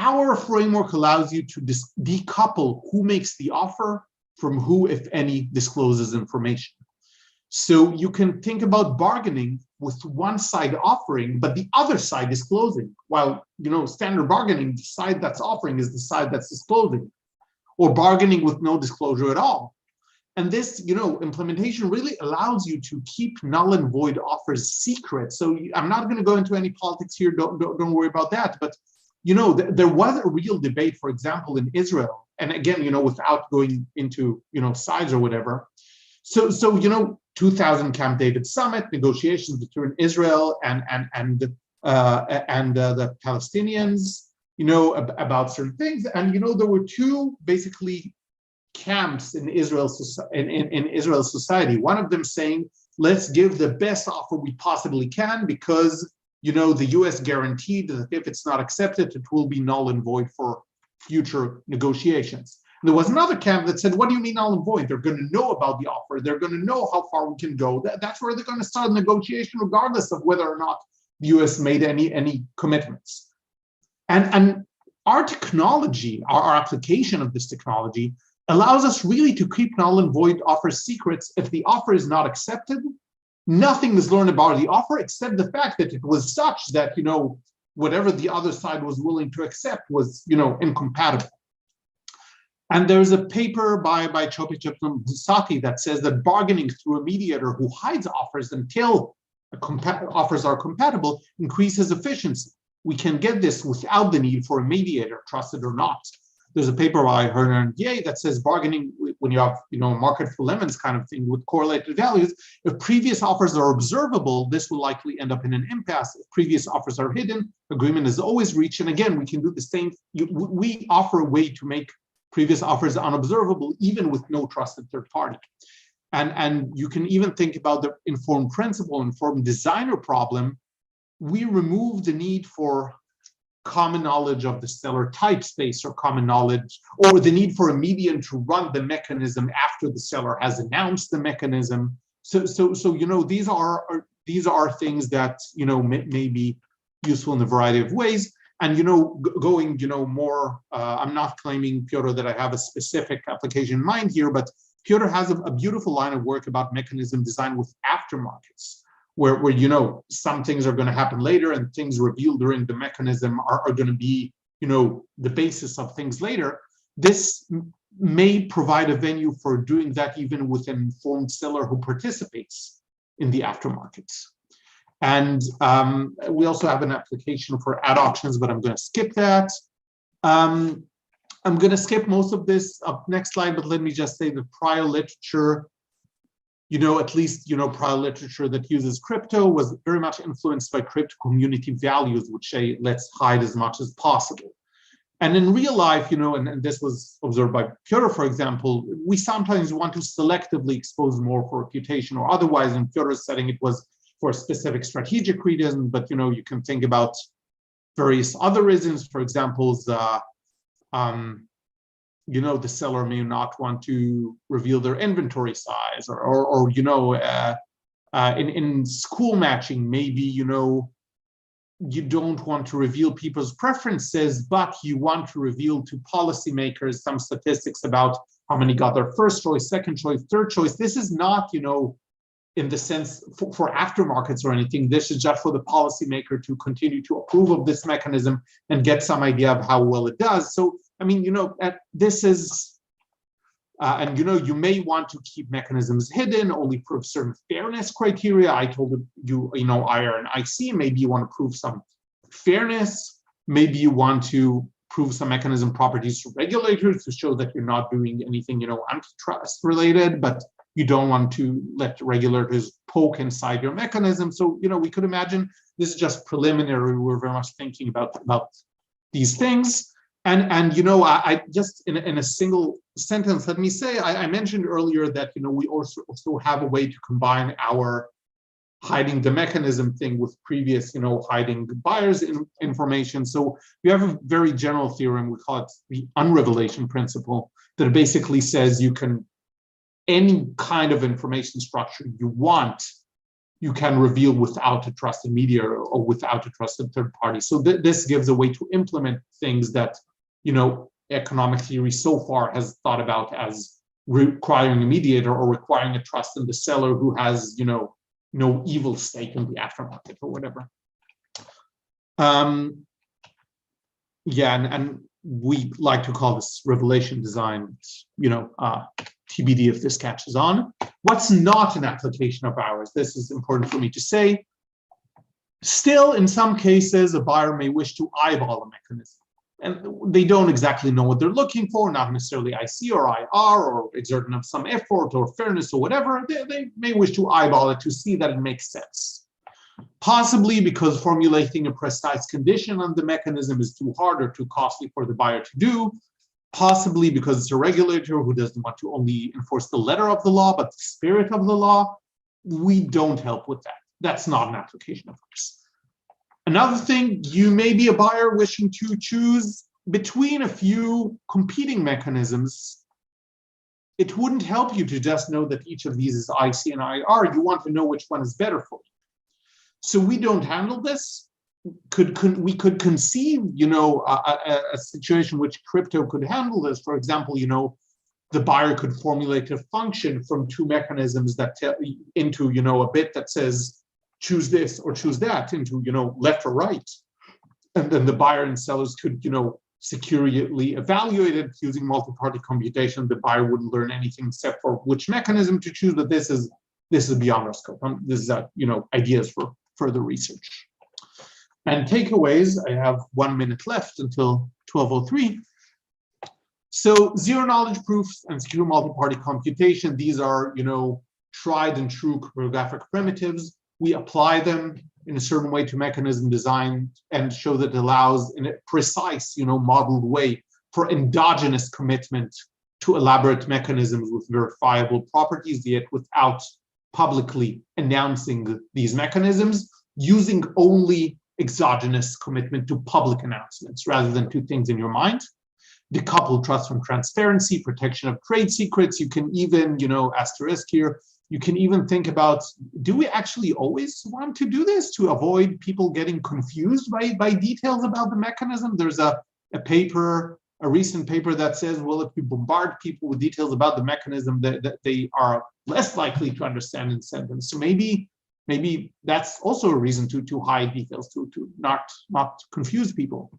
our framework allows you to decouple who makes the offer from who, if any, discloses information. So you can think about bargaining with one side offering, but the other side disclosing. While, standard bargaining, the side that's offering is the side that's disclosing, or bargaining with no disclosure at all. And this, implementation really allows you to keep null and void offers secret. So I'm not going to go into any politics here. Don't worry about that. But, there was a real debate, for example, in Israel. And again, without going into, sides or whatever. So 2000 Camp David summit, negotiations between Israel and the Palestinians, about certain things. And, there were two basically camps in Israel's society. One of them saying, let's give the best offer we possibly can because, the US guaranteed that if it's not accepted, it will be null and void for future negotiations. And there was another camp that said, what do you mean null and void? They're going to know about the offer. They're going to know how far we can go. That's where they're going to start negotiation, regardless of whether or not the US made any commitments. And our technology, our application of this technology allows us really to keep null and void offers secrets. If the offer is not accepted, nothing is learned about the offer except the fact that it was such that, whatever the other side was willing to accept was, incompatible. And there's a paper by Chopich and Busati that says that bargaining through a mediator who hides offers until offers are compatible increases efficiency. We can get this without the need for a mediator, trusted or not. There's a paper by Hernan Dier that says bargaining, when you have, market for lemons kind of thing with correlated values, if previous offers are observable, this will likely end up in an impasse. If previous offers are hidden, agreement is always reached. And again, we can do the same. We offer a way to make previous offers unobservable, even with no trusted third party. And you can even think about the informed principle, informed designer problem. We remove the need for common knowledge of the seller type space or common knowledge, or the need for a median to run the mechanism after the seller has announced the mechanism. So these are things that may be useful in a variety of ways. And going more, I'm not claiming, Piotr, that I have a specific application in mind here, but Piotr has a beautiful line of work about mechanism design with aftermarkets, where some things are going to happen later and things revealed during the mechanism are going to be, the basis of things later. This may provide a venue for doing that even with an informed seller who participates in the aftermarkets. And we also have an application for ad auctions, but I'm going to skip that. I'm going to skip most of this up next slide, but let me just say the prior literature, at least, prior literature that uses crypto was very much influenced by crypto community values, which say, let's hide as much as possible. And in real life, and this was observed by Piotr, for example, we sometimes want to selectively expose more for reputation or otherwise. In Piotr's setting, it was for a specific strategic reason, but, you can think about various other reasons. For example, the seller may not want to reveal their inventory size, or in school matching, maybe, you don't want to reveal people's preferences, but you want to reveal to policymakers some statistics about how many got their first choice, second choice, third choice. This is not, in the sense for aftermarkets or anything. This is just for the policymaker to continue to approve of this mechanism and get some idea of how well it does. So, this is, and you may want to keep mechanisms hidden, only prove certain fairness criteria. I told you, IR and IC, maybe you want to prove some fairness. Maybe you want to prove some mechanism properties to regulators to show that you're not doing anything, antitrust related, but you don't want to let regulators poke inside your mechanism. So, we could imagine this is just preliminary. We're very much thinking about these things. And I just in a single sentence, let me say, I mentioned earlier that, we also have a way to combine our hiding the mechanism thing with previous, hiding buyers' information. So we have a very general theorem, we call it the unrevelation principle, that basically says you can, any kind of information structure you want, you can reveal without a trusted mediator or without a trusted third party. So this gives a way to implement things that, economic theory so far has thought about as requiring a mediator or requiring a trust in the seller who has, no evil stake in the aftermarket or whatever. And we like to call this revelation design, TBD if this catches on. What's not an application of ours? This is important for me to say. Still, in some cases, a buyer may wish to eyeball a mechanism. And they don't exactly know what they're looking for, not necessarily IC or IR or exerting of some effort or fairness or whatever. They may wish to eyeball it to see that it makes sense. Possibly because formulating a precise condition on the mechanism is too hard or too costly for the buyer to do. Possibly because it's a regulator who doesn't want to only enforce the letter of the law, but the spirit of the law. We don't help with that. That's not an application of ours. Another thing, you may be a buyer wishing to choose between a few competing mechanisms. It wouldn't help you to just know that each of these is IC and IR. You want to know which one is better for you. So we don't handle this. We could conceive, a situation which crypto could handle this. For example, the buyer could formulate a function from two mechanisms that into, a bit that says, choose this or choose that into, left or right. And then the buyer and sellers could, securely evaluate it using multi-party computation. The buyer wouldn't learn anything except for which mechanism to choose, but this is beyond our scope. This is, ideas for further research. And takeaways, I have 1 minute left until 12:03. So zero knowledge proofs and secure multi-party computation, these are, tried and true cryptographic primitives. We apply them in a certain way to mechanism design and show that it allows in a precise, modeled way for endogenous commitment to elaborate mechanisms with verifiable properties, yet without publicly announcing these mechanisms, using only exogenous commitment to public announcements rather than to things in your mind. Decouple trust from transparency, protection of trade secrets. You can even, asterisk here, you can even think about, do we actually always want to do this to avoid people getting confused by details about the mechanism? There's a recent paper that says, well, if you bombard people with details about the mechanism, that they are less likely to understand incentives. So maybe that's also a reason to hide details, to not confuse people.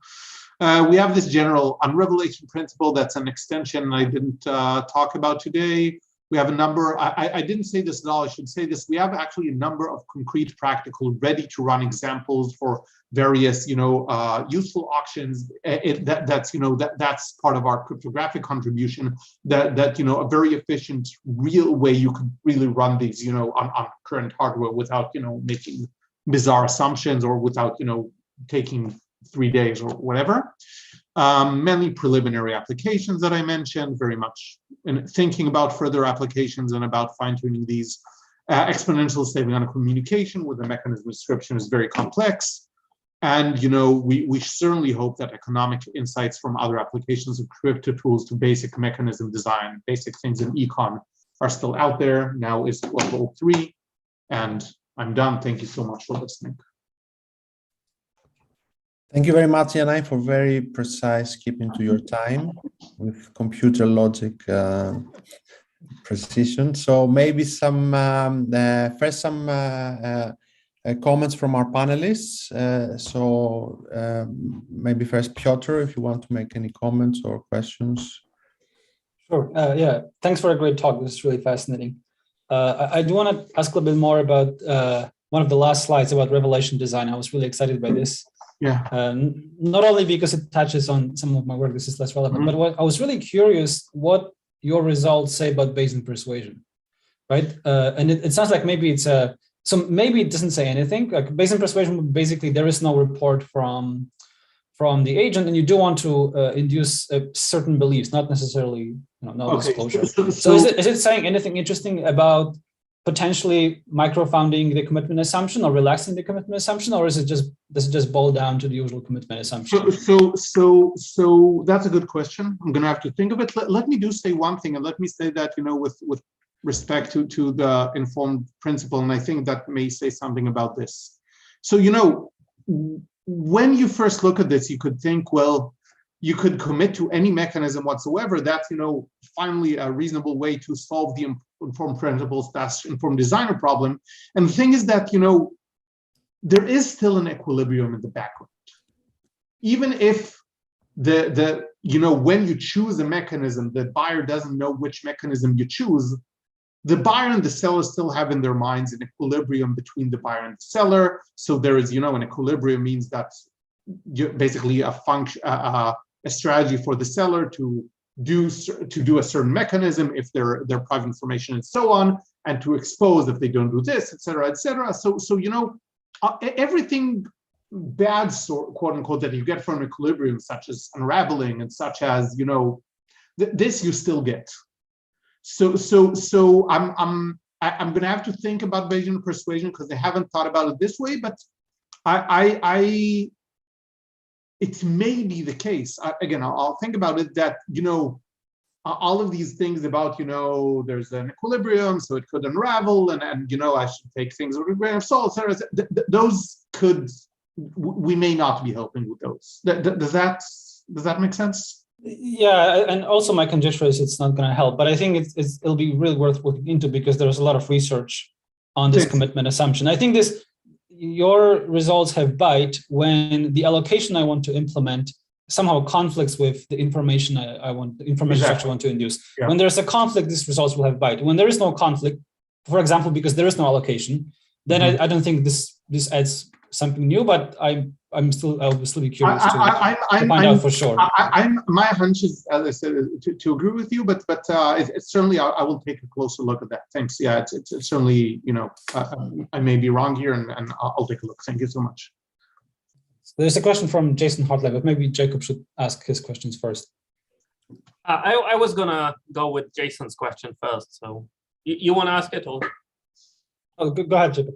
We have this general unrevelation principle that's an extension I didn't talk about today. We have a number, I didn't say this at all, I should say this. We have actually a number of concrete, practical, ready to run examples for various, useful auctions. That's part of our cryptographic contribution, that a very efficient, real way you could really run these, on current hardware without, making bizarre assumptions or without, taking 3 days or whatever. Many preliminary applications that I mentioned, very much in thinking about further applications and about fine-tuning these. Exponential saving on a communication with the mechanism description is very complex. And we certainly hope that economic insights from other applications of crypto tools to basic mechanism design, basic things in econ are still out there. Now is 12:03, and I'm done. Thank you so much for listening. Thank you very much, Yannai, for very precise keeping to your time with computer logic precision. So maybe some comments from our panelists. Maybe first, Piotr, if you want to make any comments or questions. Sure. Yeah. Thanks for a great talk. This is really fascinating. I do want to ask a little bit more about one of the last slides about revelation design. I was really excited by this. Yeah. Not only because it touches on some of my work, this is less relevant, but I was really curious what your results say about Bayesian persuasion, right? And it sounds like maybe it's so maybe it doesn't say anything. Like Bayesian persuasion, basically there is no report from the agent, and you do want to induce certain beliefs, not necessarily no disclosure. So is it saying anything interesting about potentially micro-founding the commitment assumption or relaxing the commitment assumption, or does it just boil down to the usual commitment assumption? So that's a good question. I'm going to have to think of it. Let me say one thing, and let me say that with respect to the informed principle, and I think that may say something about this. So, when you first look at this, you could think, well, you could commit to any mechanism whatsoever. That's, finally a reasonable way to solve the informed principles / informed designer problem. And the thing is that, there is still an equilibrium in the background. Even if when you choose a mechanism, the buyer doesn't know which mechanism you choose, the buyer and the seller still have in their minds an equilibrium between the buyer and the seller. So there is, an equilibrium means that basically a function, a strategy for the seller to do a certain mechanism if their private information and so on, and to expose if they don't do this, et cetera, et cetera. So everything bad, quote unquote, that you get from equilibrium, such as unraveling and such as this you still get. So I'm going to have to think about Bayesian persuasion because I haven't thought about it this way, but it may be the case. Again, I'll think about it that all of these things about there's an equilibrium, so it could unravel, and I should take things with a grain of salt, etc. Those we may not be helping with those. Does that make sense? Yeah, and also my conjecture is it's not going to help, but I think it'll be really worth looking into because there's a lot of research on this commitment assumption. I think your results have bite when the allocation I want to implement somehow conflicts with the information structure I want to induce. Yeah. When there's a conflict, these results will have bite. When there is no conflict, for example, because there is no allocation, then I don't think this adds something new, but I will still be curious to find out for sure. My hunch is, as I said, to agree with you, but it's certainly I will take a closer look at that. Thanks. Yeah, it's certainly I may be wrong here, and I'll take a look. Thank you so much. So there's a question from Jason Hartley, but maybe Jacob should ask his questions first. I was gonna go with Jason's question first. So you want to ask it, or? Oh, go ahead, Jacob.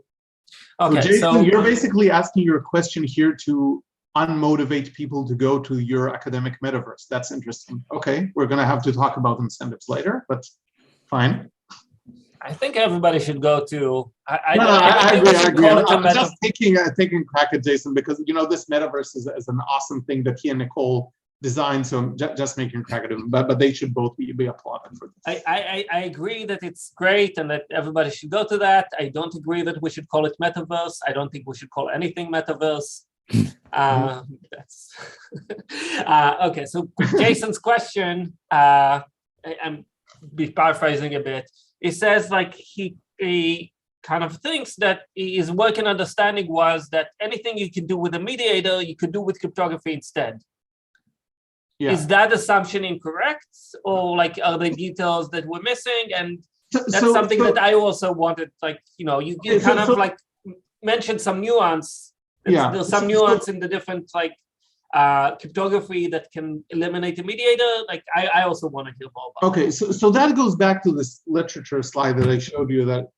Okay, so Jason, you're basically asking your question here to unmotivate people to go to your academic metaverse. That's interesting. Okay, we're going to have to talk about incentives later, but fine. I think everybody should go to. I agree. I'm just taking a crack at Jason because this metaverse is an awesome thing that he and Nicole designed. So I'm just making a crack at him, but they should both be applauded for this. I agree that it's great and that everybody should go to that. I don't agree that we should call it metaverse. I don't think we should call anything metaverse. That's okay. So Jason's question, I'm paraphrasing a bit. It says he kind of thinks that his working understanding was that anything you could do with a mediator, you could do with cryptography instead. Yeah. Is that assumption incorrect, or are there details that we're missing? And that's something that I also wanted. You kind of mentioned some nuance. There's some nuance in the different cryptography that can eliminate the mediator. I also want to hear more about. Okay, so that goes back to this literature slide that I showed you that,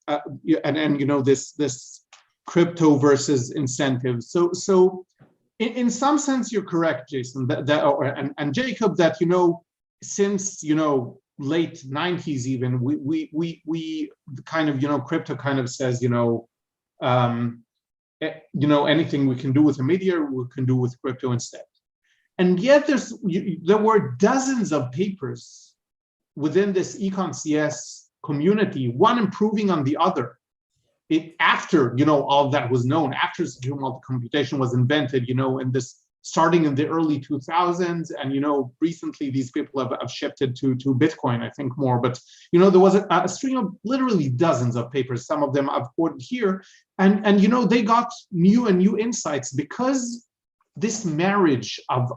this crypto versus incentives. So. In some sense, you're correct, Jason, and Jacob, that since late 90s even, we kind of crypto kind of says anything we can do with a mediator we can do with crypto instead, and yet there were dozens of papers within this Econ CS community, one improving on the other. After all that was known, after secure multi-computation was invented, in this starting in the early 2000s, and recently these people have shifted to Bitcoin, I think more. But there was a string of literally dozens of papers. Some of them I've quoted here, and they got new insights because this marriage of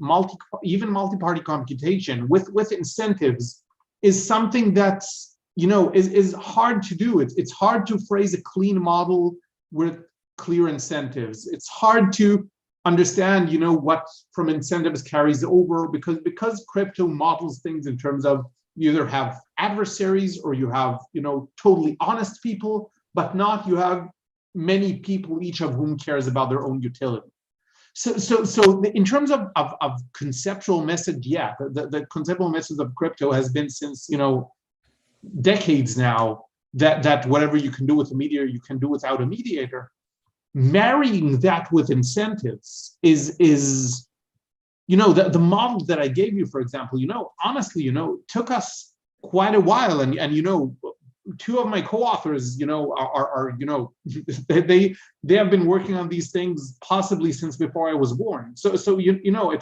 multi-party computation with incentives is something that's is hard to do. It's hard to phrase a clean model with clear incentives. It's hard to understand, what from incentives carries over because crypto models things in terms of you either have adversaries or you have, totally honest people, but not you have many people, each of whom cares about their own utility. So in terms of conceptual message, yeah, the conceptual message of crypto has been since, decades now that whatever you can do with a mediator, you can do without a mediator. Marrying that with incentives is the model that I gave you, for example, honestly, took us quite a while, and two of my co-authors, are they have been working on these things possibly since before I was born. So it's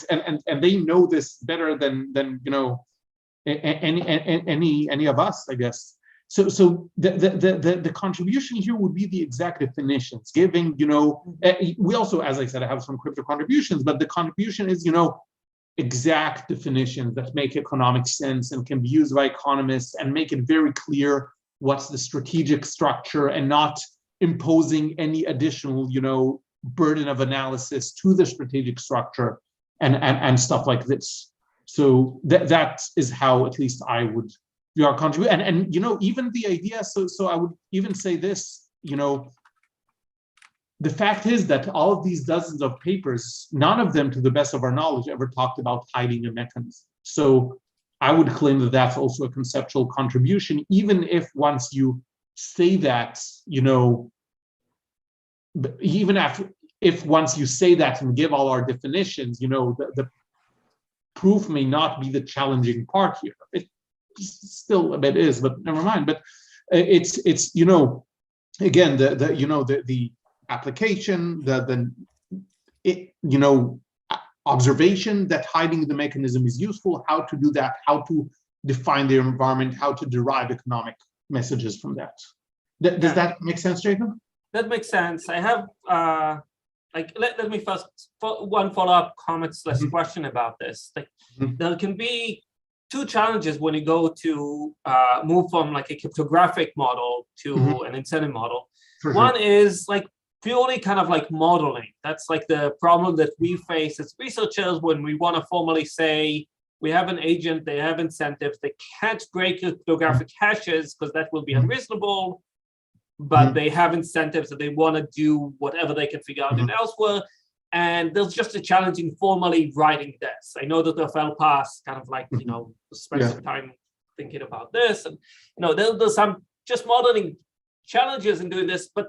and they know this better than any of us, I guess. So the contribution here would be the exact definitions, giving, we also, as I said, I have some crypto contributions, but the contribution is, exact definitions that make economic sense and can be used by economists and make it very clear what's the strategic structure, and not imposing any additional, burden of analysis to the strategic structure and stuff like this. So that is how at least I would view our contribution. And even the idea, so I would even say this, the fact is that all of these dozens of papers, none of them, to the best of our knowledge, ever talked about hiding a mechanism. So I would claim that that's also a conceptual contribution, even if once you say that, if once you say that and give all our definitions, the proof may not be the challenging part here. It still a bit is, but never mind. But it's again, the application, observation that hiding the mechanism is useful, how to do that, how to define the environment, how to derive economic messages from that. Does that make sense, Jacob? That makes sense. I have let me first one follow-up comment / question about this. There can be two challenges when you go to move from like a cryptographic model to an incentive model. One is like purely kind of like modeling. That's like the problem that we face as researchers when we want to formally say we have an agent, they have incentives, they can't break cryptographic hashes because that will be unreasonable, but they have incentives that they want to do whatever they can figure out in elsewhere. And there's just a challenge in formally writing this. I know that the FLPass kind of like, spend some time thinking about this. And, there's some just modeling challenges in doing this, but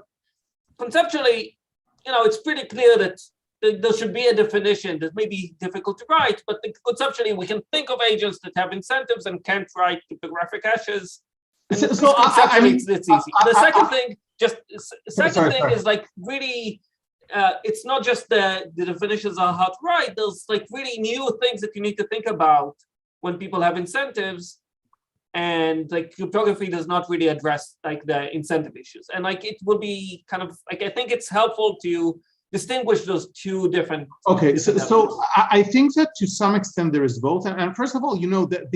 conceptually, it's pretty clear that there should be a definition that may be difficult to write, but conceptually we can think of agents that have incentives and can't write cryptographic hashes. And so conceptually, it's easy. The second thing is like really, it's not just the definitions are hard to write. There's like really new things that you need to think about when people have incentives. And like cryptography does not really address like the incentive issues. And like it will be kind of like, I think it's helpful to distinguish those two different. Okay, so I think that to some extent there is both. And first of all, that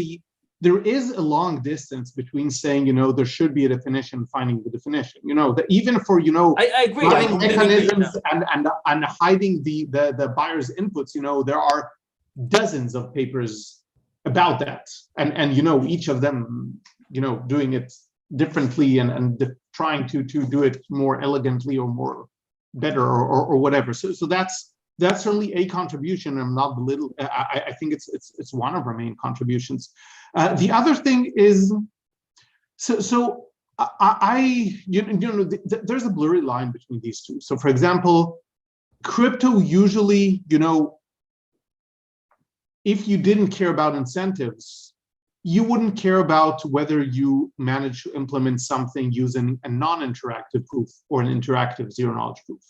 there is a long distance between saying, there should be a definition and finding the definition. That even for, I agree. Hiding mechanisms and hiding the buyer's inputs, there are dozens of papers about that, and each of them doing it differently and trying to do it more elegantly or more better or whatever. So that's certainly a contribution. I'm not belittle. I think it's one of our main contributions. The other thing is there's a blurry line between these two. So for example, crypto usually if you didn't care about incentives, you wouldn't care about whether you manage to implement something using a non-interactive proof or an interactive zero-knowledge proof.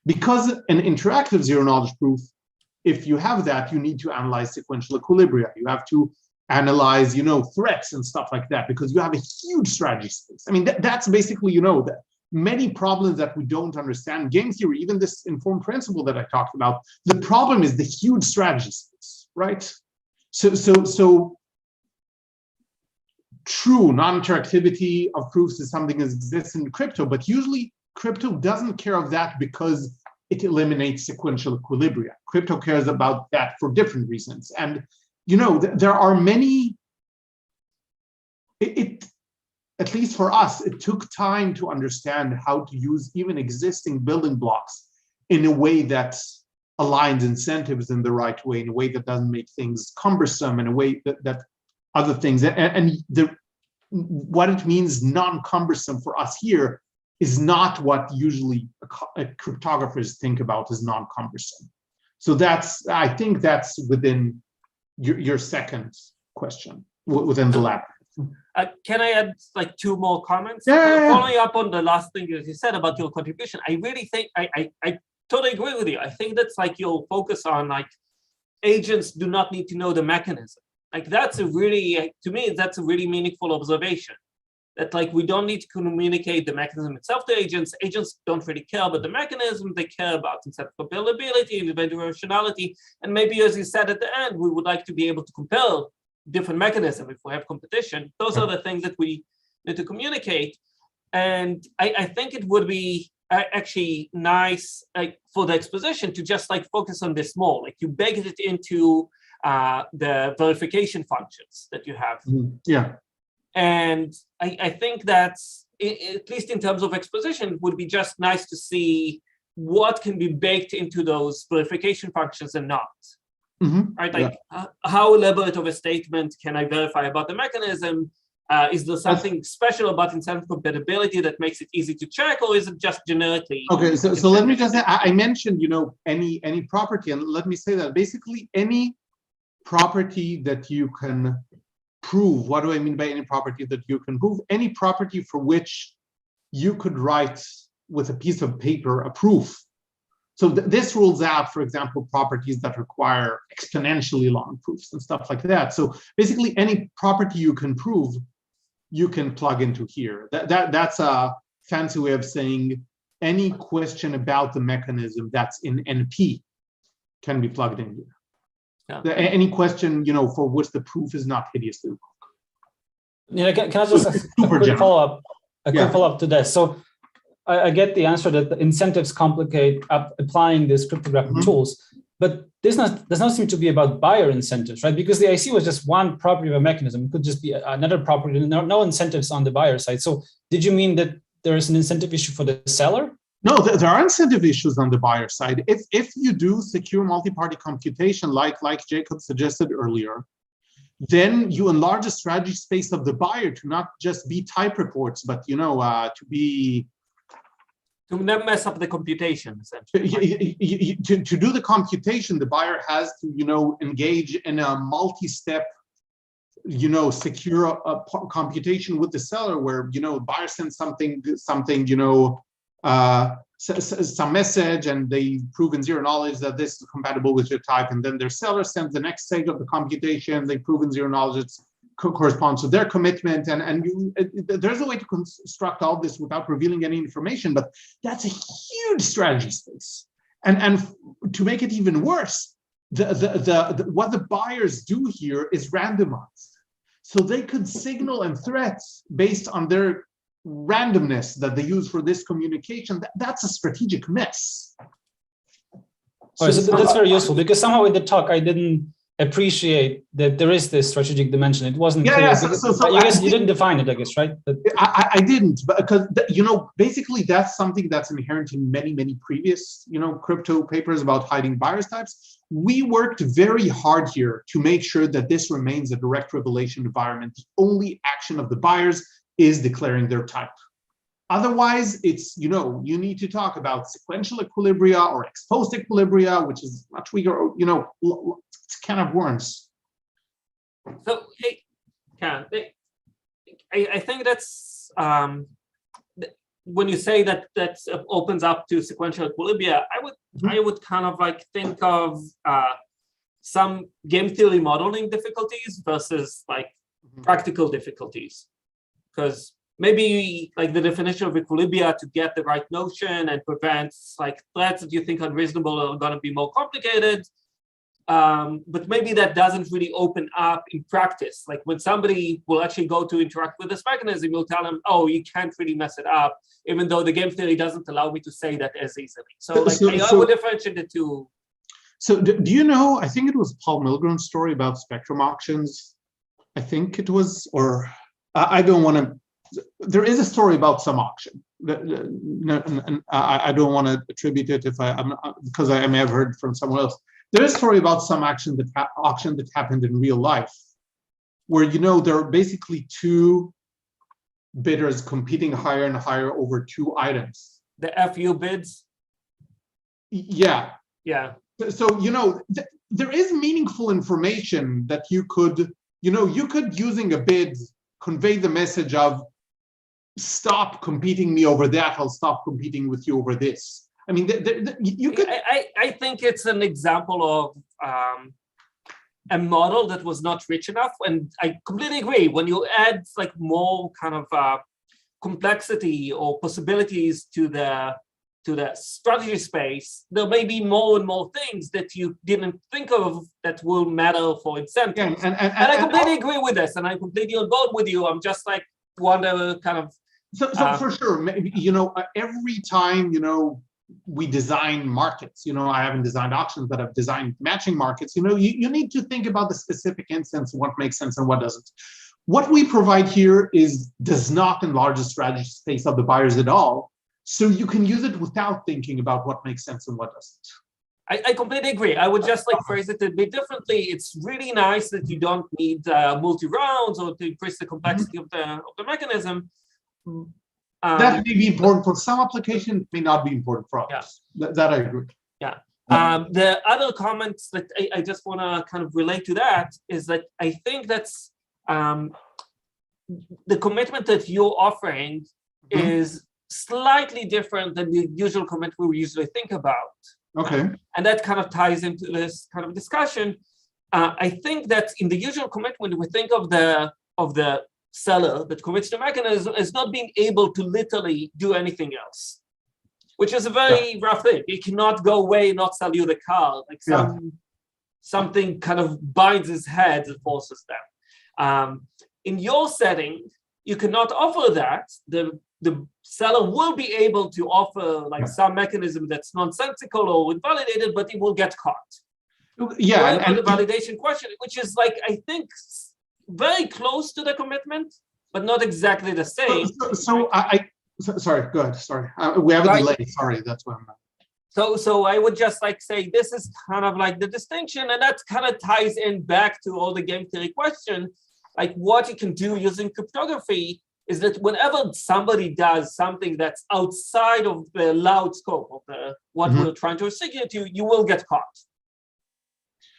Because an interactive zero-knowledge proof, if you have that, you need to analyze sequential equilibria. You have to analyze, threats and stuff like that, because you have a huge strategy space. I mean, that's basically, that many problems that we don't understand. Game theory, even this informed principle that I talked about, the problem is the huge strategy space, right? So true, non-interactivity of proofs is something that exists in crypto, but usually crypto doesn't care of that because it eliminates sequential equilibria. Crypto cares about that for different reasons. And, there are many, at least for us, it took time to understand how to use even existing building blocks in a way that aligns incentives in the right way, in a way that doesn't make things cumbersome, in a way that other things. And what it means non-cumbersome for us here is not what usually cryptographers think about as non-cumbersome. So I think that's within your second question, within the lab. Can I add like two more comments? Yeah. Following up on the last thing that you said about your contribution, I really think I totally agree with you. I think that's like your focus on like agents do not need to know the mechanism. Like that's a really, to me, that's a really meaningful observation. That like we don't need to communicate the mechanism itself to agents. Agents don't really care about the mechanism. They care about instead compilability, individual rationality, and maybe as you said at the end, we would like to be able to compare different mechanism if we have competition. Those are the things that we need to communicate. And I think it would be actually nice for the exposition to just like focus on this more, like you bake it into the verification functions that you have. Yeah. And I think that's, at least in terms of exposition, it would be just nice to see what can be baked into those verification functions and not. Right? Like how elaborate of a statement can I verify about the mechanism? Is there something special about incentive compatibility that makes it easy to check, or is it just generically? Okay, so let me just say, I mentioned, any property, and let me say that basically any property that you can prove. What do I mean by any property that you can prove? Any property for which you could write with a piece of paper a proof. So this rules out, for example, properties that require exponentially long proofs and stuff like that. So basically, any property you can prove, you can plug into here. That's a fancy way of saying any question about the mechanism that's in NP can be plugged in here. Yeah. Any question, for which the proof is not hideously long. Yeah, can I just ask a quick follow-up? Quick follow-up to this. So I get the answer that the incentives complicate applying these cryptographic tools, but this does not seem to be about buyer incentives, right? Because the IC was just one property of a mechanism. It could just be another property, no incentives on the buyer side. So did you mean that there is an incentive issue for the seller? No, there are incentive issues on the buyer side. If you do secure multi-party computation, like Jacob suggested earlier, then you enlarge the strategy space of the buyer to not just be type reports, but to never mess up the computation, essentially. To do the computation, the buyer has to, engage in a multi-step, secure computation with the seller, where the buyer sends something, some message, and they prove in zero knowledge that this is compatible with your type, and then their seller sends the next stage of the computation. They prove in zero knowledge it's corresponds to their commitment, and there's a way to construct all this without revealing any information, but that's a huge strategy space. And to make it even worse, what the buyers do here is randomized, so they could signal and threat based on their randomness that they use for this communication. That's a strategic mess. So that's very useful, because somehow in the talk I didn't appreciate that there is this strategic dimension. It wasn't clear. I guess you didn't define it, I guess, right? I didn't, because basically that's something that's inherent in many previous crypto papers about hiding buyers types. We worked very hard here to make sure that this remains a direct revelation environment. The only action of the buyers is declaring their type. Otherwise, it's, you need to talk about sequential equilibria or exposed equilibria, which is much weaker, it's kind of worms. So, I think that's, when you say that opens up to sequential equilibria, I would kind of like think of some game theory modeling difficulties versus like practical difficulties. Because maybe like the definition of equilibria to get the right notion and prevent like threats that you think unreasonable are going to be more complicated. But maybe that doesn't really open up in practice. Like when somebody will actually go to interact with this mechanism, you'll tell them, oh, you can't really mess it up, even though the game theory doesn't allow me to say that as easily. So I would differentiate the two. So do you know, I think it was Paul Milgram's story about spectrum auctions. I think it was, or I don't want to, there is a story about some auction. And I don't want to attribute it because I may have heard from someone else. There's a story about some auction that happened in real life, where there are basically two bidders competing higher and higher over two items. The FU bids. Yeah. Yeah. So, there is meaningful information that you could, using a bid, convey the message of stop competing me over that, I'll stop competing with you over this. I mean, you could. I think it's an example of a model that was not rich enough, and I completely agree. When you add like more kind of complexity or possibilities to the strategy space, there may be more and more things that you didn't think of that will matter for incentives. Yeah, and I completely agree with this, and I'm completely on board with you. I'm just like wonder kind of. So for sure, maybe, every time, we design markets, I haven't designed auctions, but I've designed matching markets, you need to think about the specific instance, what makes sense and what doesn't. What we provide here does not enlarge the strategy space of the buyers at all. So you can use it without thinking about what makes sense and what doesn't. I completely agree. I would just like phrase it a bit differently. It's really nice that you don't need multi-rounds or to increase the complexity of the mechanism. That may be important for some applications, may not be important for others. Yeah. That I agree. Yeah. The other comments that I just want to kind of relate to that is that I think that's the commitment that you're offering is slightly different than the usual commitment we usually think about. Okay. And that kind of ties into this kind of discussion. I think that in the usual commitment, we think of the seller that commits to mechanism as not being able to literally do anything else, which is a very rough thing. He cannot go away and not sell you the car. Like something kind of binds his head and forces them. In your setting, you cannot offer that. The seller will be able to offer like some mechanism that's nonsensical or invalidated, but he will get caught. Yeah, and the validation question, which is like, I think, very close to the commitment, but not exactly the same. Sorry, go ahead. Sorry, we have a delay. Sorry, that's what I'm not. So I would just like say this is kind of like the distinction, and that kind of ties in back to all the game theory question. Like what you can do using cryptography is that whenever somebody does something that's outside of the allowed scope of what we're trying to execute, you will get caught.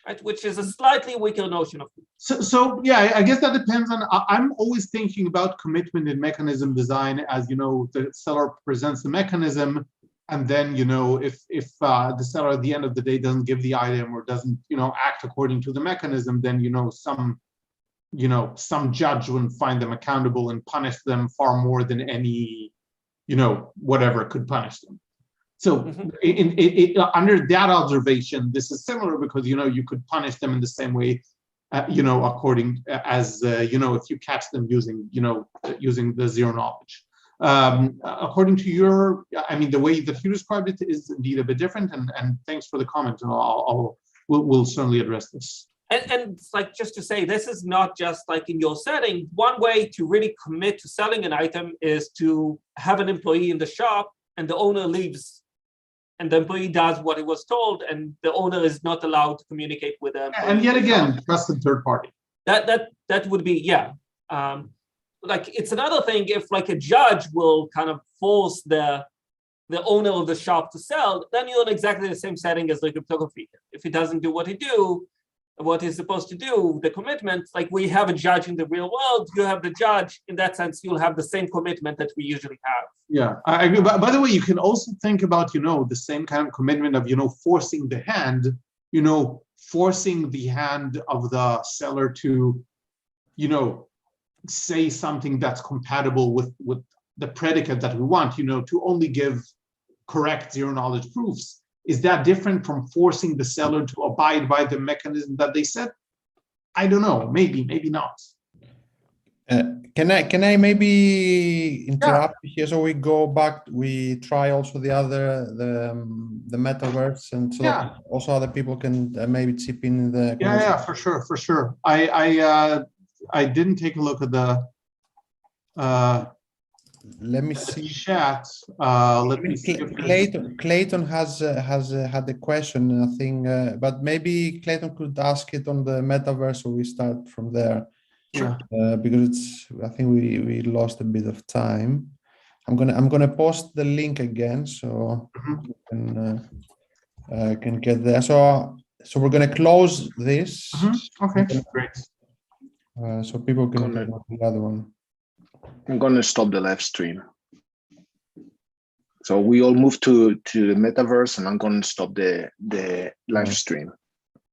Right, which is a slightly weaker notion of. So yeah, I guess that depends on. I'm always thinking about commitment in mechanism design as the seller presents the mechanism, and then if the seller at the end of the day doesn't give the item or doesn't act according to the mechanism, then some judge wouldn't find them accountable and punish them far more than any whatever could punish them. So under that observation, this is similar because, you could punish them in the same way, according as, if you catch them using the zero knowledge. According to the way that you described it is indeed a bit different. And thanks for the comment. And we'll certainly address this. And it's like, just to say, this is not just like in your setting. One way to really commit to selling an item is to have an employee in the shop and the owner leaves. And the employee does what he was told, and the owner is not allowed to communicate with them. And yet again, trusted third party. That would be like it's another thing if like a judge will kind of force the owner of the shop to sell, then you're in exactly the same setting as the cryptography. If he doesn't do what he's supposed to do, the commitment, like we have a judge in the real world, you have the judge. In that sense, you'll have the same commitment that we usually have. Yeah, I agree. By the way, you can also think about, the same kind of commitment of, forcing the hand, forcing the hand of the seller to, say something that's compatible with the predicate that we want, to only give correct zero knowledge proofs. Is that different from forcing the seller to abide by the mechanism that they set? I don't know. Maybe not. Can I maybe interrupt here? So we go back. We try also the metaverse, and so that also other people can maybe chip in the. Yeah, for sure. I didn't take a look at the. Let me see. Chat. Let me see. Clayton has had a question, I think, but maybe Clayton could ask it on the metaverse, so we start from there. Yeah. Because I think we lost a bit of time. I'm gonna post the link again so you can get there. So we're gonna close this. Okay, great. So people can get the other one. I'm gonna stop the live stream. So we all move to the metaverse, and I'm gonna stop the live stream.